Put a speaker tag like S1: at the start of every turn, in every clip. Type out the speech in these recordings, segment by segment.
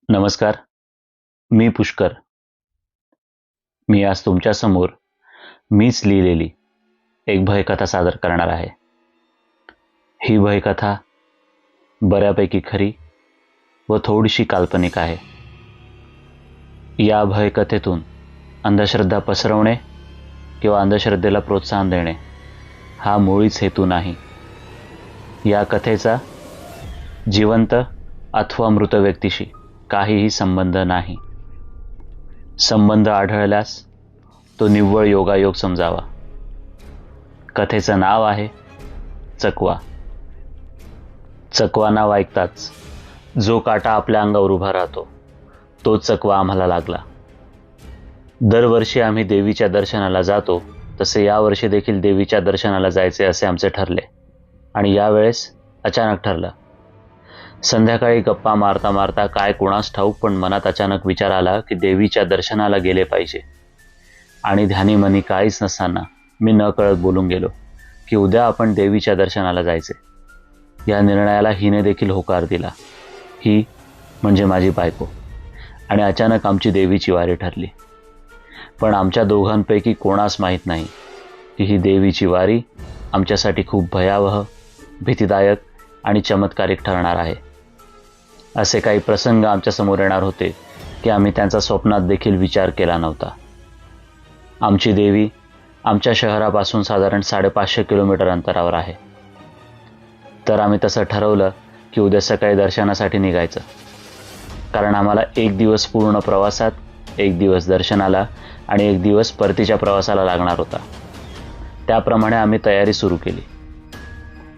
S1: नमस्कार. मी पुष्कर. मी आज तुमच्यासमोर मीच लिहिलेली एक भयकथा सादर करणार आहे. ही भयकथा बऱ्यापैकी खरी व थोडीशी काल्पनिक आहे. या भयकथेतून अंधश्रद्धा पसरवणे किंवा अंधश्रद्धेला प्रोत्साहन देणे हा मुळीच हेतू नाही. या कथेचा जिवंत अथवा मृत व्यक्तीशी काहीही संबंध नाही. संबंध आढळल्यास तो निव्वळ योगायोग समजावा. कथेचं नाव आहे चकवा. चकवा नाव ऐकताच जो काटा आपल्या अंगावर उभा राहतो तो चकवा आम्हाला लागला. दरवर्षी आम्ही देवीच्या दर्शनाला जातो, तसे यावर्षी देखील देवीच्या दर्शनाला जायचे असे आमचे ठरले. आणि यावेळेस अचानक ठरलं. संध्याकाळी गप्पा मारता मारता काय कोणास ठाऊक, पण मनात अचानक विचार आला की देवीच्या दर्शनाला गेले पाहिजे. आणि ध्यानीमनी काहीच नसताना मी नकळत बोलून गेलो की उद्या आपण देवीच्या दर्शनाला जायचे. या निर्णयाला हिने देखील होकार दिला. ही म्हणजे माझी बायको. आणि अचानक आमची देवीची वारी ठरली. पण आमच्या दोघांपैकी कोणास माहीत नाही की ही देवीची वारी आमच्यासाठी खूप भयावह, भीतीदायक आणि चमत्कारिक ठरणार आहे. असे काही प्रसंग आमच्यासमोर येणार होते की आम्ही त्यांचा स्वप्नात देखील विचार केला नव्हता. आमची देवी आमच्या शहरापासून साधारण 550 किलोमीटर अंतरावर आहे. तर आम्ही तसं ठरवलं की उद्या सकाळी दर्शनासाठी निघायचं. कारण आम्हाला एक दिवस पूर्ण प्रवासात, एक दिवस दर्शनाला आणि एक दिवस परतीच्या प्रवासाला लागणार होता. त्याप्रमाणे आम्ही तयारी सुरू केली.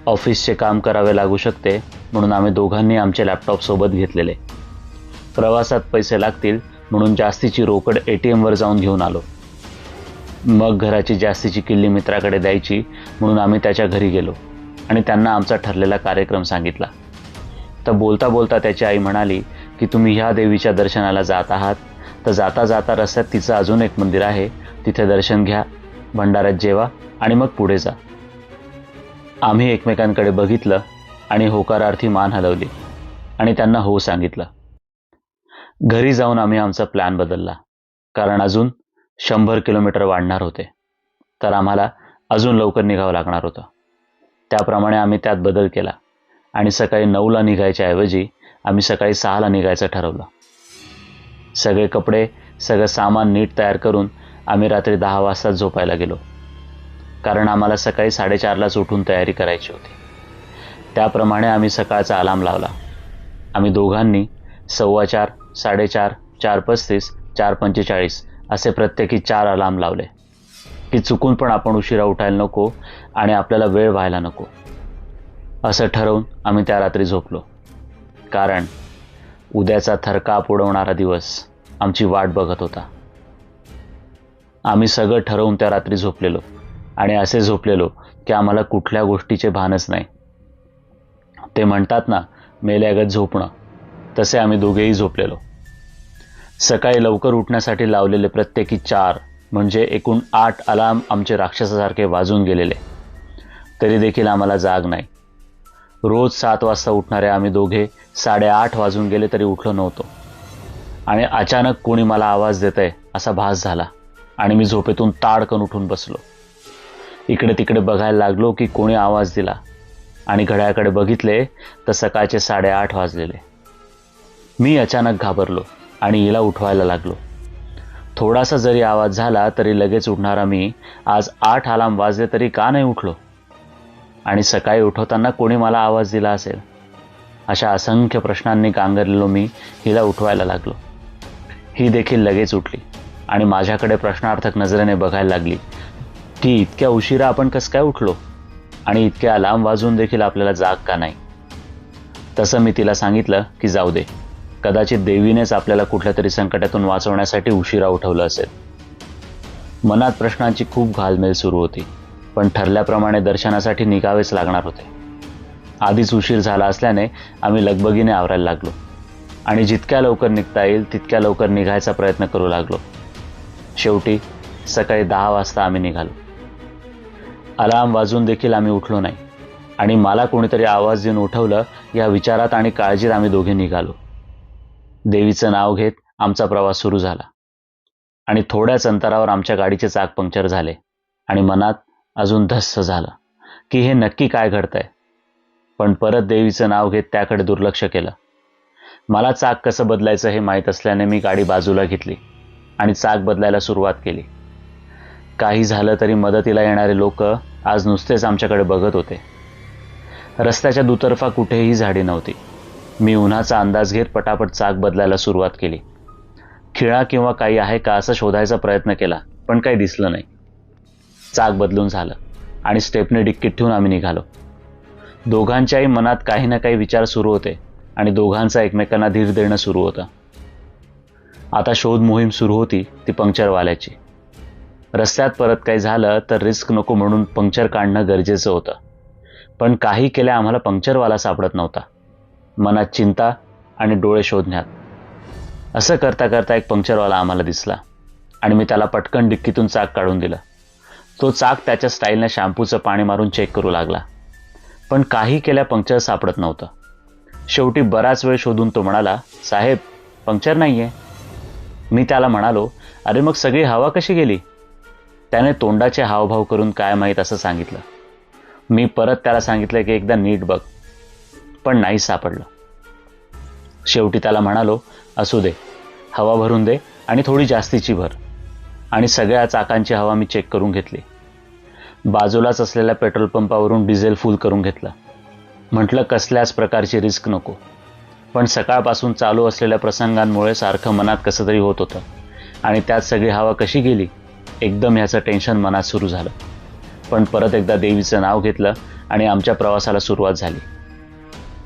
S1: ऑफिसचे काम करावे लागू शकते म्हणून आम्ही दोघांनी आमचे लॅपटॉप सोबत घेतलेले. प्रवासात पैसे लागतील म्हणून जास्तीची रोकड ATMवर जाऊन घेऊन आलो. मग घराची जास्तीची किल्ली मित्राकडे द्यायची म्हणून आम्ही त्याच्या घरी गेलो आणि त्यांना आमचा ठरलेला कार्यक्रम सांगितला. तर बोलता बोलता त्याची आई म्हणाली की तुम्ही ह्या देवीच्या दर्शनाला जात आहात तर जाता जाता रस्त्यात तिचं अजून एक मंदिर आहे, तिथे दर्शन घ्या, भंडाऱ्यात जेवा आणि मग पुढे जा. आम्ही एकमेकांकडे बघितलं आणि होकारार्थी मान हलवली आणि त्यांना हो सांगितलं. घरी जाऊन आम्ही आमचा प्लॅन बदलला. कारण अजून 100 किलोमीटर वाढणार होते, तर आम्हाला अजून लवकर निघावं लागणार होतं. त्याप्रमाणे आम्ही त्यात बदल केला आणि सकाळी 9ला निघायच्या ऐवजी आम्ही सकाळी 6ला निघायचं ठरवलं. सगळे कपडे, सगळं सामान नीट तयार करून आम्ही रात्री 10 वाजता झोपायला गेलो. कारण आम्हाला सकाळी 4:30लाच उठून तयारी करायची होती. त्याप्रमाणे आम्ही सकाळचा अलार्म लावला. आम्ही दोघांनी 4:15, 4:30, 4:35, 4:45 असे प्रत्येकी 4 अलार्म लावले की चुकून पण आपण उशिरा उठायला नको आणि आपल्याला वेळ व्हायला नको. असं ठरवून आम्ही त्या रात्री झोपलो. कारण उद्याचा थरकाप उडवणारा दिवस आमची वाट बघत होता. आम्ही सगळं ठरवून त्या रात्री झोपलेलो आणि असे झोपलेलो की आम्हाला कुठल्या गोष्टीचे भानच नाही. ते म्हणतात ना, मेल्यागत झोपणं, तसे आम्ही दोघेही झोपलेलो. सकाळी लवकर उठण्यासाठी लावलेले प्रत्येकी 4 म्हणजे एकूण 8 अलार्म आमचे राक्षसासारखे वाजून गेलेले, तरी देखील आम्हाला जाग नाही. रोज 7 वाजता उठणारे आम्ही दोघे 8:30 वाजून गेले तरी उठलो नव्हतो. आणि अचानक कोणी मला आवाज देतंय असा भास झाला आणि मी झोपेतून ताडकन उठून बसलो. इकडे तिकडे बघायला लागलो की कोणी आवाज दिला आणि घड्याळाकडे बघितले तर सकाळचे 8:30 वाजलेले. मी अचानक घाबरलो आणि हिला उठवायला लागलो. थोडासा जरी आवाज झाला तरी लगेच उठणारा मी आज 8 अलार्म वाजले तरी का नाही उठलो? आणि सकाळी उठवताना कोणी मला आवाज दिला असेल? अशा असंख्य प्रश्नांनी गांगरलेलो मी हिला उठवायला लागलो. ही देखील लगेच उठली आणि माझ्याकडे प्रश्नार्थक नजरेने बघायला लागली की इतक्या उशिरा आपण कसं काय उठलो आणि इतके अलार्म वाजून देखील आपल्याला जाग का नाही? तसं मी तिला सांगितलं की जाऊ दे, कदाचित देवीनेच आपल्याला कुठल्या तरी संकटातून वाचवण्यासाठी उशिरा उठवलं असेल. मनात प्रश्नांची खूप घालमेल सुरू होती, पण ठरल्याप्रमाणे दर्शनासाठी निघावेच लागणार होते. आधीच उशीर झाला असल्याने आम्ही लगबगीने आवरायला लागलो आणि जितक्या लवकर निघता येईल तितक्या लवकर निघायचा प्रयत्न करू लागलो. शेवटी सकाळी 10 वाजता आम्ही निघालो. अलार्म वाजून देखील आम्ही उठलो नाही आणि मला कोणीतरी आवाज देऊन उठवलं या विचारात आणि काळजीत आम्ही दोघे निघालो. देवीचं नाव घेत आमचा प्रवास सुरू झाला आणि थोड्याच अंतरावर आमच्या गाडीचे चाक पंक्चर झाले आणि मनात अजून धस्स झालं की हे नक्की काय घडतंय. पण परत देवीचं नाव घेत त्याकडे दुर्लक्ष केलं. मला चाक कसं बदलायचं हे माहीत असल्याने मी गाडी बाजूला घेतली आणि चाक बदलायला सुरुवात केली. काही झालं तरी मदतीला येणारे लोक आज नुसतेच आमच्याकडे बघत होते. रस्त्याच्या दुतर्फा कुठेही झाडी नव्हती. मी उन्हाचा अंदाज घेत पटापट चाक बदलायला सुरुवात केली. खिळा किंवा काही आहे का असं शोधायचा प्रयत्न केला, पण काही दिसलं नाही. चाक बदलून झालं आणि स्टेपने डिक्कीत ठेवून आम्ही निघालो. दोघांच्याही मनात काही ना काही विचार सुरू होते आणि दोघांचा एकमेकांना धीर देणं सुरू होतं. आता शोध मोहीम सुरू होती ती पंक्चरवाल्याची. रस्त्यात परत काही झालं तर रिस्क नको म्हणून पंक्चर काढणं गरजेचं होतं. पण काही केल्या आम्हाला पंक्चरवाला सापडत नव्हता. मनात चिंता आणि डोळे शोधण्यात. असं करता करता एक पंक्चरवाला आम्हाला दिसला आणि मी त्याला पटकन डिक्कीतून चाक काढून दिलं. तो चाक त्याच्या स्टाईलने शॅम्पूचं पाणी मारून चेक करू लागला, पण काही केल्या पंक्चर सापडत नव्हतं. शेवटी बराच वेळ शोधून तो म्हणाला, साहेब पंक्चर नाही आहे. मी त्याला म्हणालो, अरे मग सगळी हवा कशी गेली? त्याने तोंडाचे हावभाव करून काय माहीत असं सांगितलं. मी परत त्याला सांगितलं की एकदा नीट बघ, पण नाही सापडलं. शेवटी त्याला म्हणालो, असू दे, हवा भरून दे आणि थोडी जास्तीची भर. आणि सगळ्या चाकांची हवा मी चेक करून घेतली. बाजूलाच असलेल्या पेट्रोल पंपावरून डिझेल फुल करून घेतलं. म्हटलं कसल्याच प्रकारची रिस्क नको. पण सकाळपासून चालू असलेल्या प्रसंगांमुळे सारखं मनात कसं तरी होत होतं आणि त्यात सगळी हवा कशी गेली एकदम ह्याचं टेन्शन मनात सुरू झालं. पण परत एकदा देवीचं नाव घेतलं आणि आमच्या प्रवासाला सुरुवात झाली.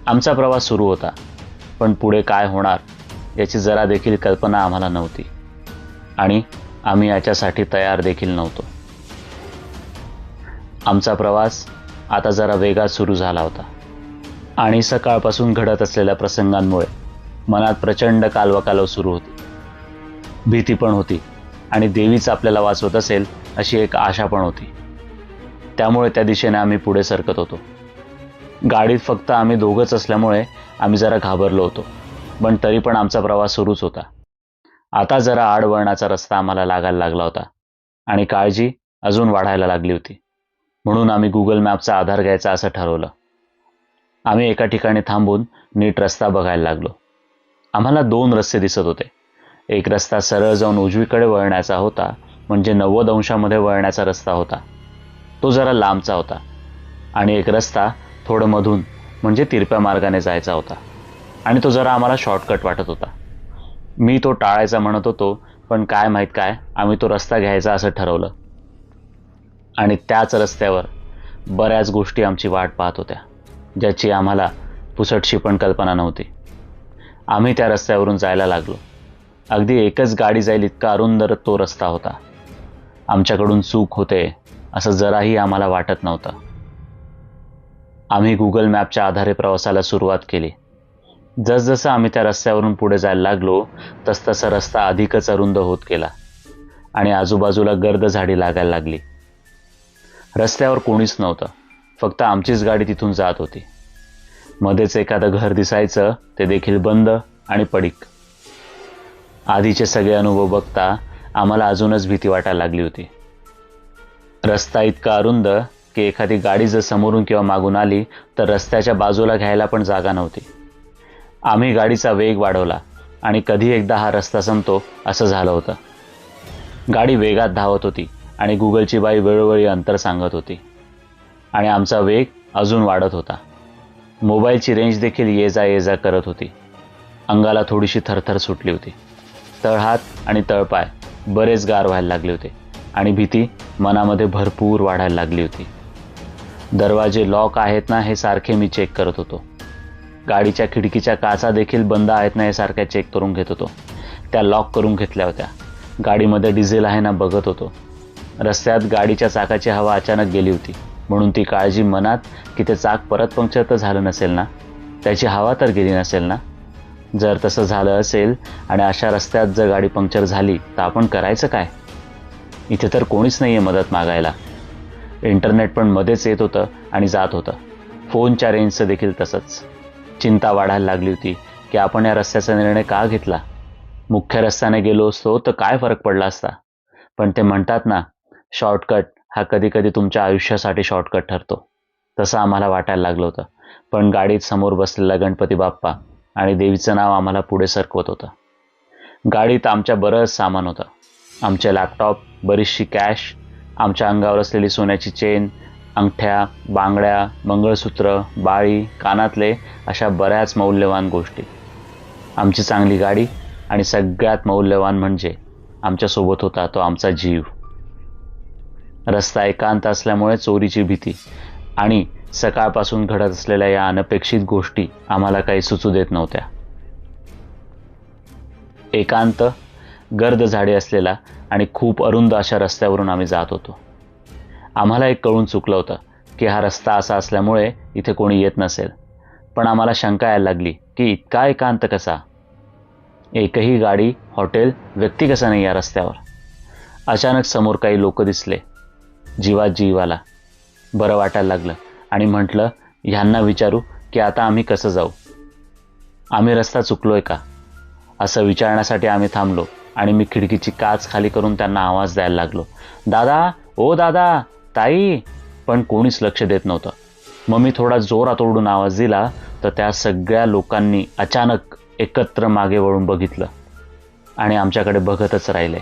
S1: आमचा प्रवास सुरू होता, पण पुढे काय होणार याची जरा देखील कल्पना आम्हाला नव्हती आणि आम्ही याच्यासाठी तयार देखील नव्हतो. आमचा प्रवास आता जरा वेगात सुरू झाला होता आणि सकाळपासून घडत असलेल्या प्रसंगांमुळे मनात प्रचंड कालवाकालव सुरू होती. भीती पण होती आणि देवीच आपल्याला वाचवत असेल अशी एक आशा पण होती. त्यामुळे त्या दिशेने आम्ही पुढे सरकत होतो. गाडीत फक्त आम्ही दोघंच असल्यामुळे आम्ही जरा घाबरलो होतो, पण तरी पण आमचा प्रवास सुरूच होता. आता जरा आडवळणाचा रस्ता आम्हाला लागायला लागला होता आणि काळजी अजून वाढायला लागली होती. म्हणून आम्ही गुगल मॅपचा आधार घ्यायचा असं ठरवलं. आम्ही एका ठिकाणी थांबून नीट रस्ता बघायला लागलो. आम्हाला 2 रस्ते दिसत होते. एक रस्ता सरळ जाऊन उजवीकडे वळण्याचा होता, म्हणजे 90 अंशामध्ये वळण्याचा रस्ता होता. तो जरा लांबचा होता. आणि एक रस्ता थोडं मधून म्हणजे तिरप्या मार्गाने जायचा होता आणि तो जरा आम्हाला शॉर्टकट वाटत होता. मी तो टाळायचा म्हणत होतो, पण काय माहीत काय आम्ही तो रस्ता घ्यायचा असं ठरवलं. आणि त्याच रस्त्यावर बऱ्याच गोष्टी आमची वाट पाहत होत्या, ज्याची आम्हाला पुसटशी पण कल्पना नव्हती. आम्ही त्या रस्त्यावरून जायला लागलो. अगदी एकच गाडी जाईल इतका अरुंद तो रस्ता होता. आमच्याकडून चूक होते असं जराही आम्हाला वाटत नव्हतं. आम्ही गुगल मॅपच्या आधारे प्रवासाला सुरुवात केली. जसजसं आम्ही त्या रस्त्यावरून पुढे जायला लागलो तसतसा रस्ता अधिकच अरुंद होत गेला आणि आजूबाजूला गर्द झाडी लागायला लागली. रस्त्यावर कोणीच नव्हतं, फक्त आमचीच गाडी तिथून जात होती. मध्येच एखादं घर दिसायचं, ते देखील बंद आणि पडीक. आधीचे सगळे अनुभव बघता आम्हाला अजूनच भीती वाटायला लागली होती. रस्ता इतका अरुंद की एखादी गाडी जर समोरून किंवा मागून आली तर रस्त्याच्या बाजूला घ्यायला पण जागा नव्हती. आम्ही गाडीचा वेग वाढवला आणि कधी एकदा हा रस्ता संपतो असं झालं होतं. गाडी वेगात धावत होती आणि गुगलची बाई वेळोवेळी अंतर सांगत होती आणि आमचा वेग अजून वाढत होता. मोबाईलची रेंज देखील ये जा करत होती. अंगाला थोडीशी थरथर सुटली होती. तळहात आणि तळपाय बरेच गार व्हायला लागले होते आणि भीती मनामध्ये भरपूर वाढायला लागली होती. दरवाजे लॉक आहेत ना हे सारखे मी चेक करत होतो. गाडीच्या खिडकीच्या काचा देखील बंद आहेत ना हे सारख्या चेक करून घेत होतो. त्या लॉक करून घेतल्या होत्या. गाडीमध्ये डिझेल आहे ना बघत होतो. रस्त्यात गाडीच्या चाकाची हवा अचानक गेली होती, म्हणून ती काळजी मनात की ते चाक परत पंक्चर तर झालं नसेल ना, त्याची हवा तर गेली नसेल ना. जर तसं झालं असेल आणि अशा रस्त्यात जर गाडी पंक्चर झाली तर आपण करायचं काय? इथे तर कोणीच नाही आहे मदत मागायला. इंटरनेट पण मध्येच येत होतं आणि जात होतं. फोनच्या रेंजचं देखील तसंच. चिंता वाढायला लागली होती की आपण या रस्त्याचा निर्णय का घेतला. मुख्य रस्त्याने गेलो असतो तर काय फरक पडला असता. पण ते म्हणतात ना, शॉर्टकट हा कधी कधी तुमच्या आयुष्यासाठी शॉर्टकट ठरतो. तसं आम्हाला वाटायला लागलं होतं. पण गाडीत समोर बसलेला गणपती बाप्पा आणि देवीचं नाव आम्हाला पुढे सरकवत होतं. गाडीत आमच्या बरंच सामान होतं. आमचे लॅपटॉप, बरीचशी कॅश, आमच्या अंगावर असलेली सोन्याची चेन, अंगठ्या, बांगड्या, मंगळसूत्र, बाळी, कानातले, अशा बऱ्याच मौल्यवान गोष्टी. आमची चांगली गाडी आणि सगळ्यात मौल्यवान म्हणजे आमच्यासोबत होता तो आमचा जीव. रस्ता एकांत असल्यामुळे चोरीची भीती आणि सकाळपासून घडत असलेल्या या अनपेक्षित गोष्टी आम्हाला काही सुचू देत नव्हत्या. एकांत, गर्द झाडे असलेला आणि खूप अरुंद अशा रस्त्यावरून आम्ही जात होतो. आम्हाला एक कळून चुकलं होतं की हा रस्ता असा असल्यामुळे इथे कोणी येत नसेल. पण आम्हाला शंका यायला लागली की इतका एकांत कसा. एकही गाडी, हॉटेल, व्यक्ती कसा नाही या रस्त्यावर. अचानक समोर काही लोक दिसले. जीवात जीव आला. बरं वाटायला लागलं आणि म्हटलं, ह्यांना विचारू की आता आम्ही कसं जाऊ. आम्ही रस्ता चुकलोय का असं विचारण्यासाठी आम्ही थांबलो आणि मी खिडकीची काच खाली करून त्यांना आवाज द्यायला लागलो, दादा, ओ दादा, ताई. पण कोणीच लक्ष देत नव्हतं. मग मी थोडा जोरात ओरडून आवाज दिला तर त्या सगळ्या लोकांनी अचानक एकत्र मागे वळून बघितलं आणि आमच्याकडे बघतच राहिले.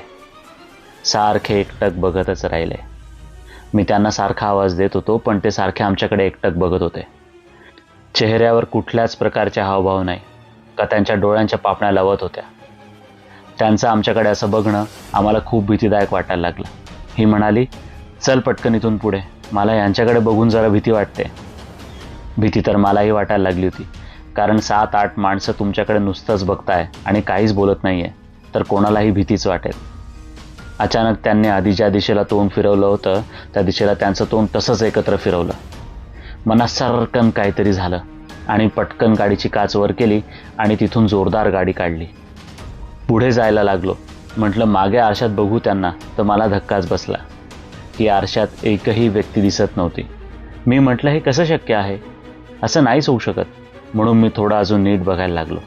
S1: सारखे एकटक बघतच राहिले. मी त्यांना सारखा आवाज देत होतो पण ते सारखे आमच्याकडे एकटक बघत होते. चेहऱ्यावर कुठल्याच प्रकारचे हावभाव नाही का त्यांच्या डोळ्यांच्या पापण्या लवत होत्या. त्यांचं आमच्याकडे असं बघणं आम्हाला खूप भीतीदायक वाटायला लागलं. ही म्हणाली, चल पटकन इथून पुढे, मला यांच्याकडे बघून जरा भीती वाटते. भीती तर मलाही वाटायला लागली होती, कारण 7-8 माणसं तुमच्याकडे नुसतंच बघताय आणि काहीच बोलत नाहीये तर कोणालाही भीतीच वाटेल. अचानक त्यांनी आधी ज्या दिशेला तोंड फिरवलं होतं त्या दिशेला त्यांचं तोंड तसंच एकत्र फिरवलं. मनात सर्रकन काहीतरी झालं आणि पटकन गाडीची काच वर केली आणि तिथून जोरदार गाडी काढली. पुढे जायला लागलो. म्हटलं मागे आरशात बघू त्यांना तर मला धक्काच बसला की आरशात एकही व्यक्ती दिसत नव्हती. मी म्हटलं, हे कसं शक्य आहे, असं नाहीच होऊ शकत. म्हणून मी थोडं अजून नीट बघायला लागलो.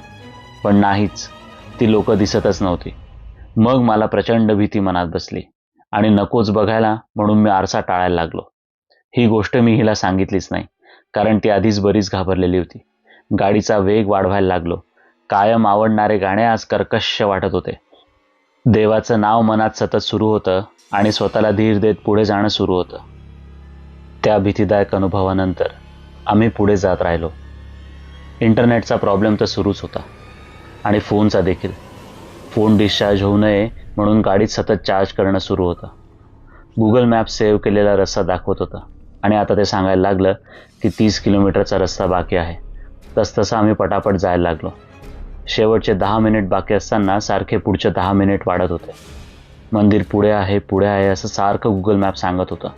S1: पण नाहीच, ती लोकं दिसतच नव्हती. मग मला प्रचंड भीती मनात बसली आणि नकोच बघायला म्हणून मी आरसा टाळायला लागलो. ही गोष्ट मी हिला सांगितलीच नाही कारण ती आधीच बरीच घाबरलेली होती. गाडीचा वेग वाढवायला लागलो. कायम आवडणारे गाणे आज कर्कश वाटत होते. देवाचं नाव मनात सतत सुरू होतं आणि स्वतःला धीर देत पुढे जाणं सुरू होतं. त्या भीतीदायक अनुभवानंतर आम्ही पुढे जात राहिलो. इंटरनेटचा प्रॉब्लेम तर सुरूच होता आणि फोनचा देखील. फोन डिस्चार्ज होऊ नये म्हणून गाडीत सतत चार्ज करणं सुरू होतं. गुगल मॅप सेव्ह केलेला रस्ता दाखवत होता आणि आता ते सांगायला लागलं की 30 किलोमीटरचा रस्ता बाकी आहे. तसतसं आम्ही पटापट जायला लागलो. शेवटचे 10 मिनिट बाकी असताना सारखे पुढचे 10 मिनिट वाढत होते. मंदिर पुढे आहे असं सारखं गुगल मॅप सांगत होतं.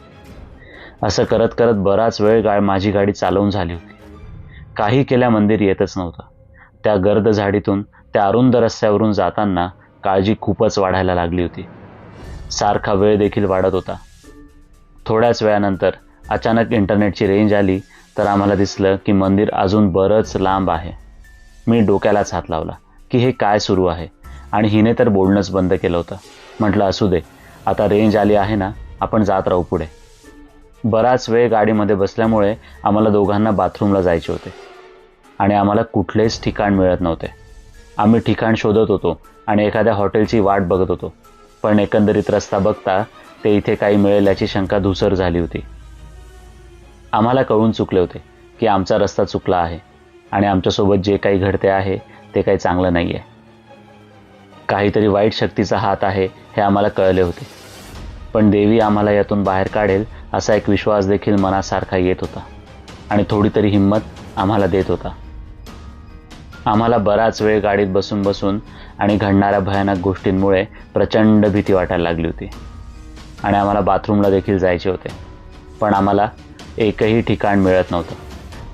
S1: असं करत करत बराच वेळ माझी गाडी चालवून झाली होती. काही केल्या मंदिर येतच नव्हतं. त्या गर्द झाडीतून त्या अरुंद रस्त्यावरून जाताना काळजी खूपच वाढायला लागली होती. सारखा वेळ देखील वाढत होता. थोड्याच वेळानंतर अचानक इंटरनेटची रेंज आली तर आम्हाला दिसलं की मंदिर अजून बरंच लांब आहे. मी डोक्यालाच हात लावला की हे काय सुरू आहे आणि हिने तर बोलणंच बंद केलं होतं. म्हटलं असू दे, आता रेंज आली आहे ना, आपण जात राहू पुढे. बराच वेळ गाडीमध्ये बसल्यामुळे आम्हाला दोघांना बाथरूमला जायचे होते आणि आम्हाला कुठलेच ठिकाण मिळत नव्हते. आम्ही ठिकाण शोधत होतो आणि एखाद्या हॉटेलची वाट बघत होतो. पण एकंदरीत रस्ता बघता ते इथे काही मिळेल याची शंका धुसर झाली होती. आम्हाला कळून चुकले होते की आमचा रस्ता चुकला आहे आणि आमच्यासोबत जे काही घडते आहे ते काही चांगलं नाही आहे. काहीतरी वाईट शक्तीचा हात आहे हे आम्हाला कळले होते. पण देवी आम्हाला यातून बाहेर काढेल असा एक विश्वास देखील मनासारखा येत होता आणि थोडी तरी हिंमत आम्हाला देत होता. आम्हाला बराच वेळ गाडीत बसून बसून आणि घडणाऱ्या भयानक गोष्टींमुळे प्रचंड भीती वाटायला लागली होती आणि आम्हाला बाथरूमला देखील जायचे होते. पण आम्हाला एकही ठिकाण मिळत नव्हतं.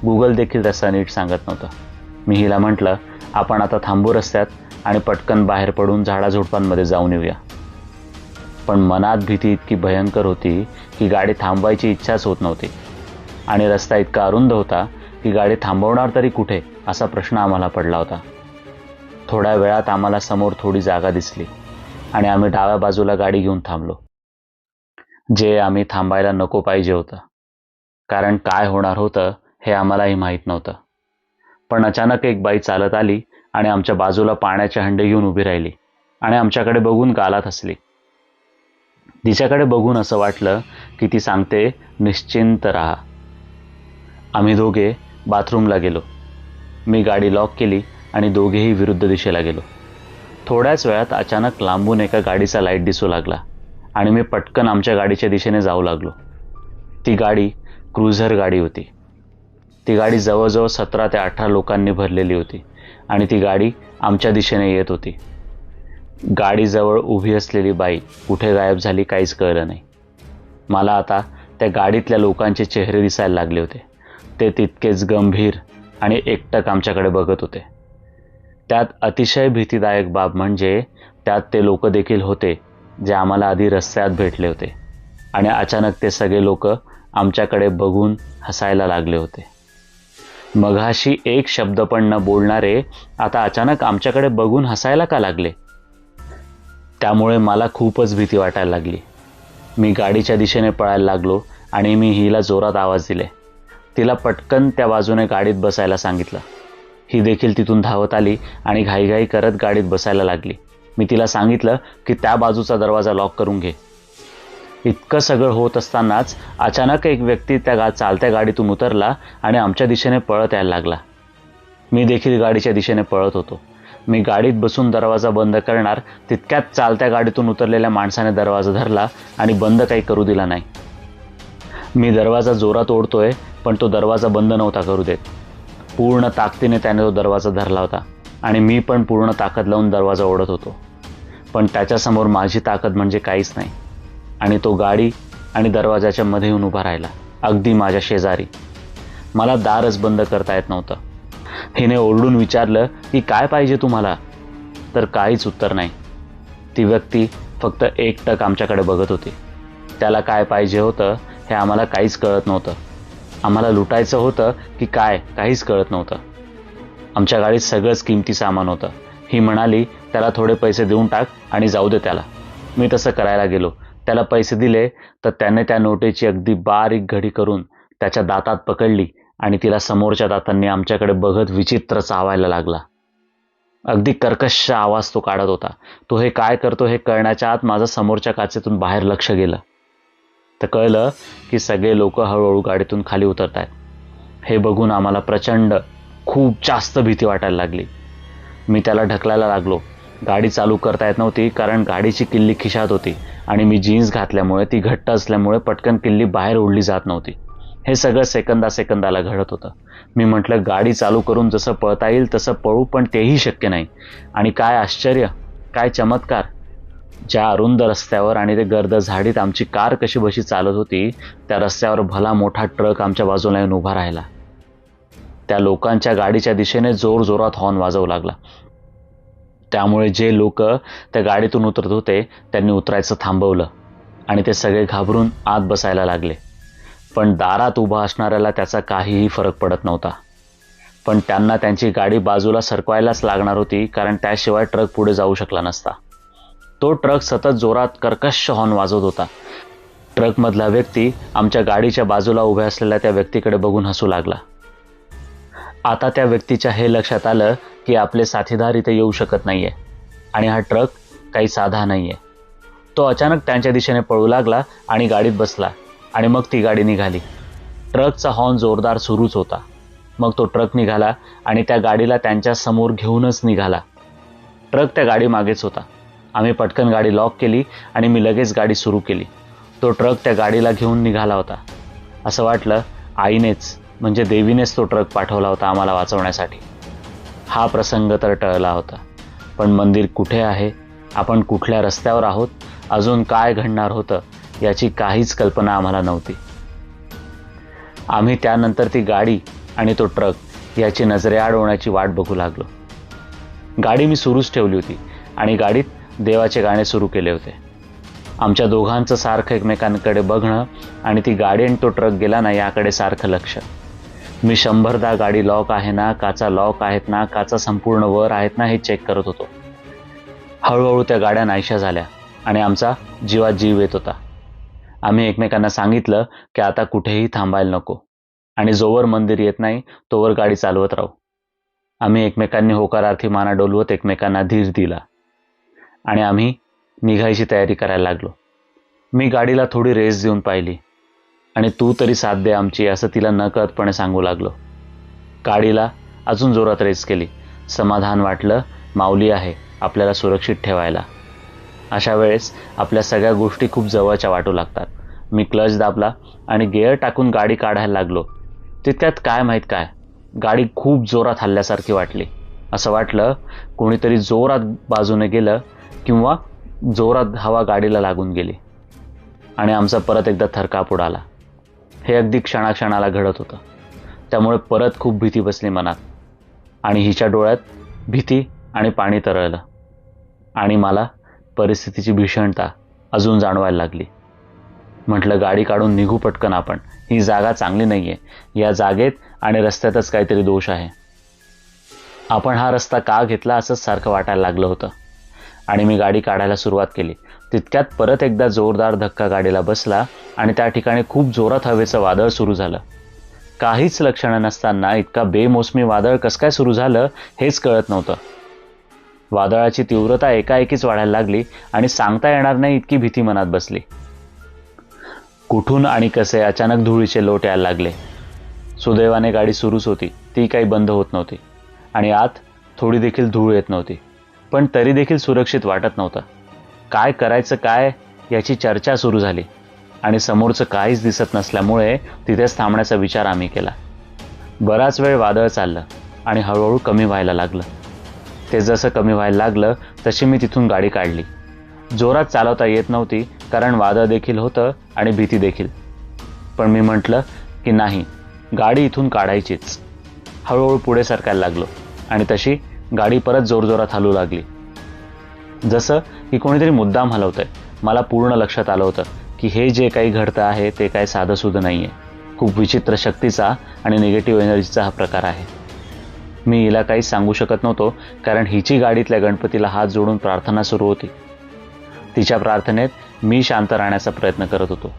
S1: गुगल देखील रस्ता नीट सांगत नव्हतं. मी हिला म्हटलं, आपण आता थांबू रस्त्यात आणि पटकन बाहेर पडून झाडाझुडपांमध्ये जाऊन येऊया. पण मनात भीती इतकी भयंकर होती की गाडी थांबवायची इच्छाच होत नव्हती आणि रस्ता इतका अरुंद होता की गाडी थांबवणार तरी कुठे असा प्रश्न आम्हाला पडला होता. थोड्या वेळात आम्हाला समोर थोडी जागा दिसली आणि आम्ही डाव्या बाजूला गाडी घेऊन थांबलो. जे आम्ही थांबायला नको पाहिजे होतं, कारण काय होणार होतं हे आम्हालाही माहीत नव्हतं. पण अचानक एक बाई चालत आली आणि आमच्या बाजूला पाण्याचे हंडे घेऊन उभी राहिली आणि आमच्याकडे बघून गालात हसली. तिच्याकडे बघून असं वाटलं की ती सांगते, निश्चिंत राहा. आम्ही दोघे बाथरूमला गेलो. मी गाडी लॉक केली आणि दोघेही विरुद्ध दिशेला गेलो. थोड्याच वेळात अचानक लांबून एका गाडीचा लाईट दिसू लागला आणि मी पटकन आमच्या गाडीच्या दिशेने जाऊ लागलो. ती गाडी क्रुझर गाडी होती. ती गाडी जवळजवळ 17 ते 18 लोकांनी भरलेली होती आणि ती गाडी आमच्या दिशेने येत होती. गाडीजवळ उभी असलेली बाई कुठे गायब झाली काहीच कळलं नाही. मला आता त्या गाडीतल्या लोकांचे चेहरे दिसायला लागले होते. ते तितकेच गंभीर आणि एकटक आमच्याकडे बघत होते. त्यात अतिशय भीतीदायक बाब म्हणजे त्यात ते लोक देखील होते जे आम्हाला आधी रस्त्यात भेटले होते आणि अचानक ते सगळे लोक आमच्याकडे बघून हसायला लागले होते. मघाशी एक शब्द पण न बोलणारे आता अचानक आमच्याकडे बघून हसायला का लागले? त्यामुळे मला खूपच भीती वाटायला लागली. मी गाडीच्या दिशेने पळायला लागलो आणि मी हिला जोरात आवाज दिले. तिला पटकन त्या बाजूने गाडीत बसायला सांगितलं. ही देखील तिथून धावत आली आणि घाईघाई करत गाडीत बसायला लागली. मी तिला सांगितलं की त्या बाजूचा दरवाजा लॉक करून घे. इतकं सगळं होत असतानाच अचानक एक व्यक्ती त्या चालत्या गाडीतून उतरला आणि आमच्या दिशेने पळत यायला लागला. मी देखील गाडीच्या दिशेने पळत होतो. मी गाडीत बसून दरवाजा बंद करणार तितक्यात चालत्या गाडीतून उतरलेल्या माणसाने दरवाजा धरला आणि बंद काही करू दिला नाही. मी दरवाजा जोरात ओढतोय पण तो दरवाजा बंद नव्हता करू देत. पूर्ण ताकदीने त्याने तो दरवाजा धरला होता आणि मी पण पूर्ण ताकद लावून दरवाजा ओढत होतो. पण त्याच्यासमोर माझी ताकद म्हणजे काहीच नाही आणि तो गाडी आणि दरवाजाच्या मध्ये येऊन उभा राहिला, अगदी माझ्या शेजारी. मला दारच बंद करता येत नव्हतं. हिने ओरडून विचारलं की काय पाहिजे तुम्हाला? तर काहीच उत्तर नाही. ती व्यक्ती फक्त एकटक आमच्याकडे बघत होती. त्याला काय पाहिजे होतं हे आम्हाला काहीच कळत नव्हतं. आम्हाला लुटायचं होतं की काय काहीच कळत नव्हतं. आमच्या गाडीत सगळंच किमती सामान होतं. ही म्हणाली त्याला थोडे पैसे देऊन टाक आणि जाऊ दे त्याला. मी तसं करायला गेलो. त्याला पैसे दिले तर त्याने त्या नोटेची अगदी बारीक घडी करून त्याच्या दातात पकडली आणि तिला समोरच्या दातांनी आमच्याकडे बघत विचित्र चावायला लागला. अगदी कर्कश आवाज तो काढत होता. तो हे काय करतो हे कळण्याच्या आत माझं समोरच्या काचेतून बाहेर लक्ष गेलं. तर कळलं की सगळे लोक हळूहळू गाडीतून खाली उतरत आहेत. हे बघून आम्हाला प्रचंड खूप जास्त भीती वाटायला लागली. मी त्याला ढकलायला लागलो. गाडी चालू करता येत नव्हती कारण गाडीची किल्ली खिशात होती आणि मी जीन्स घातल्यामुळे ती घट्ट असल्यामुळे पटकन किल्ली बाहेर ओढली जात नव्हती. हे सगळं सेकंदाला घडत होतं. मी म्हटलं गाडी चालू करून जसं पळता येईल तसं पळू, पण तेही शक्य नाही. आणि काय आश्चर्य, काय चमत्कार! ज्या अरुंद रस्त्यावर आणि ते गर्द झाडीत आमची कार कशी बशी चालत होती त्या रस्त्यावर भला मोठा ट्रक आमच्या बाजूला येऊन उभा राहिला. त्या लोकांच्या गाडीच्या दिशेने जोरजोरात हॉर्न वाजवू लागला. त्यामुळे जे लोक त्या गाडीतून उतरत होते त्यांनी उतरायचं थांबवलं आणि ते सगळे घाबरून आत बसायला लागले. पण दारात उभा असणाऱ्याला त्याचा काहीही फरक पडत नव्हता. पण त्यांना त्यांची गाडी बाजूला सरकवायलाच लागणार होती कारण त्याशिवाय ट्रक पुढे जाऊ शकला नसता. तो ट्रक सतत जोरात कर्कश हॉर्न वाजवत होता. ट्रकमधला व्यक्ती आमच्या गाडीच्या बाजूला उभ्या असलेल्या त्या व्यक्तीकडे बघून हसू लागला. आता त्या व्यक्तीच्या हे लक्षात आलं की आपले साथीदार इथे येऊ शकत नाहीये आणि हा ट्रक काही साधा नाहीये. तो अचानक त्यांच्या दिशेने पळू लागला आणि गाडीत बसला आणि मग ती गाडी निघाली. ट्रकचा हॉर्न जोरदार सुरूच होता. मग तो ट्रक निघाला आणि त्या गाडीला त्यांच्या समोर घेऊनच निघाला. ट्रक त्या गाडी मागेच होता. आम्ही पटकन गाडी लॉक केली आणि मी लगेच गाडी सुरू केली. तो ट्रक त्या गाडीला घेऊन निघाला होता. असं वाटलं आईनेच म्हणजे देवीनेच तो ट्रक पाठवला होता आम्हाला वाचवण्यासाठी. हा प्रसंग तर टळला होता, पण मंदिर कुठे आहे, आपण कुठल्या रस्त्यावर आहोत, अजून काय घडणार होतं याची काहीच कल्पना आम्हाला नव्हती. आम्ही त्यानंतर ती गाडी आणि तो ट्रक याची नजरेआड होण्याची वाट बघू लागलो. गाडी मी सुरूच ठेवली होती आणि गाडीत देवाचे गाणे सुरू केले होते. आमच्या दोघांचं सारखं एकमेकांकडे बघणं आणि ती गाडी आणि तो ट्रक गेला ना याकडे सारखं लक्ष. मी 100दा गाडी लॉक आहे ना, काचा लॉक आहेत ना, काचा संपूर्ण वर आहेत ना हे चेक करत होतो. हळूहळू त्या गाड्या नाहीशा झाल्या आणि आमचा जीवात जीव येत होता. आम्ही एकमेकांना सांगितलं की आता कुठेही थांबायला नको आणि जोवर मंदिर येत नाही तोवर गाडी चालवत राहू. आम्ही एकमेकांनी होकारार्थी माना डोलवत एकमेकांना धीर दिला आणि आम्ही निघायची तयारी करायला लागलो. मी गाडीला थोडी रेस देऊन पाहिली आणि तू तरी साथ दे आमची असं तिला नकळतपणे सांगू लागलो. गाडीला अजून जोरात रेस केली. समाधान वाटलं, माऊली आहे आपल्याला सुरक्षित ठेवायला. अशा वेळेस आपल्या सगळ्या गोष्टी खूप जवळच्या वाटू लागतात. मी क्लच दाबला आणि गिअर टाकून गाडी काढायला लागलो. तितक्यात काय माहीत काय, गाडी खूप जोरात हल्ल्यासारखी वाटली. असं वाटलं कोणीतरी जोरात बाजूने गेलं किंवा जोरात हवा गाडीला लागून गेली आणि आमचा परत एकदा थरकाप उडाला. हे अगदी क्षणाक्षणाला घडत होतं. त्यामुळे परत खूप भीती बसली मनात आणि हिच्या डोळ्यात भीती आणि पाणी तरळलं आणि मला परिस्थितीची भीषणता अजून जाणवायला लागली. म्हटलं गाडी काढून निघू पटकन आपण. ही जागा चांगली नाहीये. या जागेत आणि रस्त्यातच काहीतरी दोष आहे. आपण हा रस्ता का घेतला असंच सारखं वाटायला लागलं होतं आणि मी गाडी काढायला सुरुवात केली. तितक्यात परत एकदा जोरदार धक्का गाडीला बसला आणि त्या ठिकाणी खूप जोरात हवेचं वादळ सुरू झालं. काहीच लक्षणं नसताना इतका बेमोसमी वादळ कसं काय सुरू झालं हेच कळत नव्हतं. वादळाची तीव्रता एकाएकीच वाढायला लागली आणि सांगता येणार नाही इतकी भीती मनात बसली. कुठून आणि कसे अचानक धुळीचे लोट यायला लागले. सुदैवाने गाडी सुरूच होती. ती काही बंद होत नव्हती आणि आत थोडी देखील धूळ येत नव्हती. पण तरी देखील सुरक्षित वाटत नव्हतं. काय करायचं काय याची चर्चा सुरू झाली आणि समोरचं काहीच दिसत नसल्यामुळे तिथेच थांबण्याचा विचार आम्ही केला. बराच वेळ वादळ चाललं आणि हळूहळू कमी व्हायला लागलं. ते जसं कमी व्हायला लागलं तशी मी तिथून गाडी काढली. जोरात चालवता येत नव्हती कारण वादळ देखील होतं आणि भीती देखील. पण मी म्हटलं की नाही, गाडी इथून काढायचीच. हळूहळू पुढे सरकायला लागलो आणि तशी गाडी परत जोरजोरात हलू लागली. जसं की कोणीतरी मुद्दाम हलवतंय. मला पूर्ण लक्षात आलं होतं की हे जे काही घडतं आहे ते काही साधंसुधं नाही आहे. खूप विचित्र शक्तीचा आणि निगेटिव्ह एनर्जीचा हा प्रकार आहे. मी हिला काहीच सांगू शकत नव्हतो कारण हिची गाडीतल्या गणपतीला हात जोडून प्रार्थना सुरू होती. तिच्या प्रार्थनेत मी शांत राहण्याचा प्रयत्न करत होतो.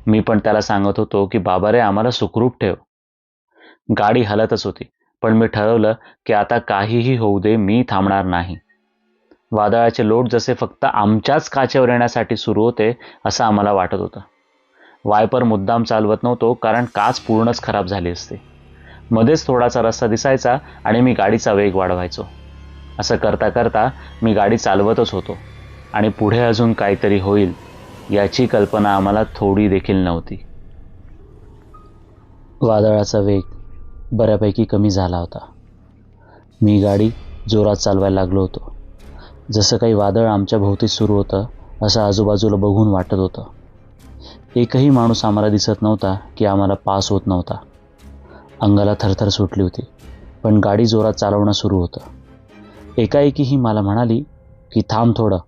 S1: मी पण त्याला सांगत होतो की बाबा रे आम्हाला सुखरूप ठेव. गाडी हलतच होती पण मी ठरवलं की आता काहीही होऊ दे, मी थांबणार नाही. वादळाचे लोट जसे फक्त आमच्याच काचेवर येण्यासाठी सुरू होते असं आम्हाला वाटत होतं. वायपर मुद्दाम चालवत नव्हतो कारण काच पूर्णच खराब झाली असते. मध्येच थोडासा रस्ता दिसायचा आणि मी गाडीचा वेग वाढवायचो. असं करता करता मी गाडी चालवतच होतो आणि पुढे अजून काहीतरी होईल याची कल्पना आम्हाला थोडी देखील नव्हती. वादळाचा वेग बऱ्यापैकी कमी झाला होता. मी गाडी जोरात चालवायला लागलो होतो. जसं काही वादळ आमच्या भोवती सुरू होतं असं आजूबाजूला बघून वाटत होतं. एकही माणूस आम्हाला दिसत नव्हता की आम्हाला पास होत नव्हता. अंगाला थरथर सुटली होती पण गाडी जोरात चालवणं सुरू होतं. एकाएकी ही मला म्हणाली की थांब थोडं,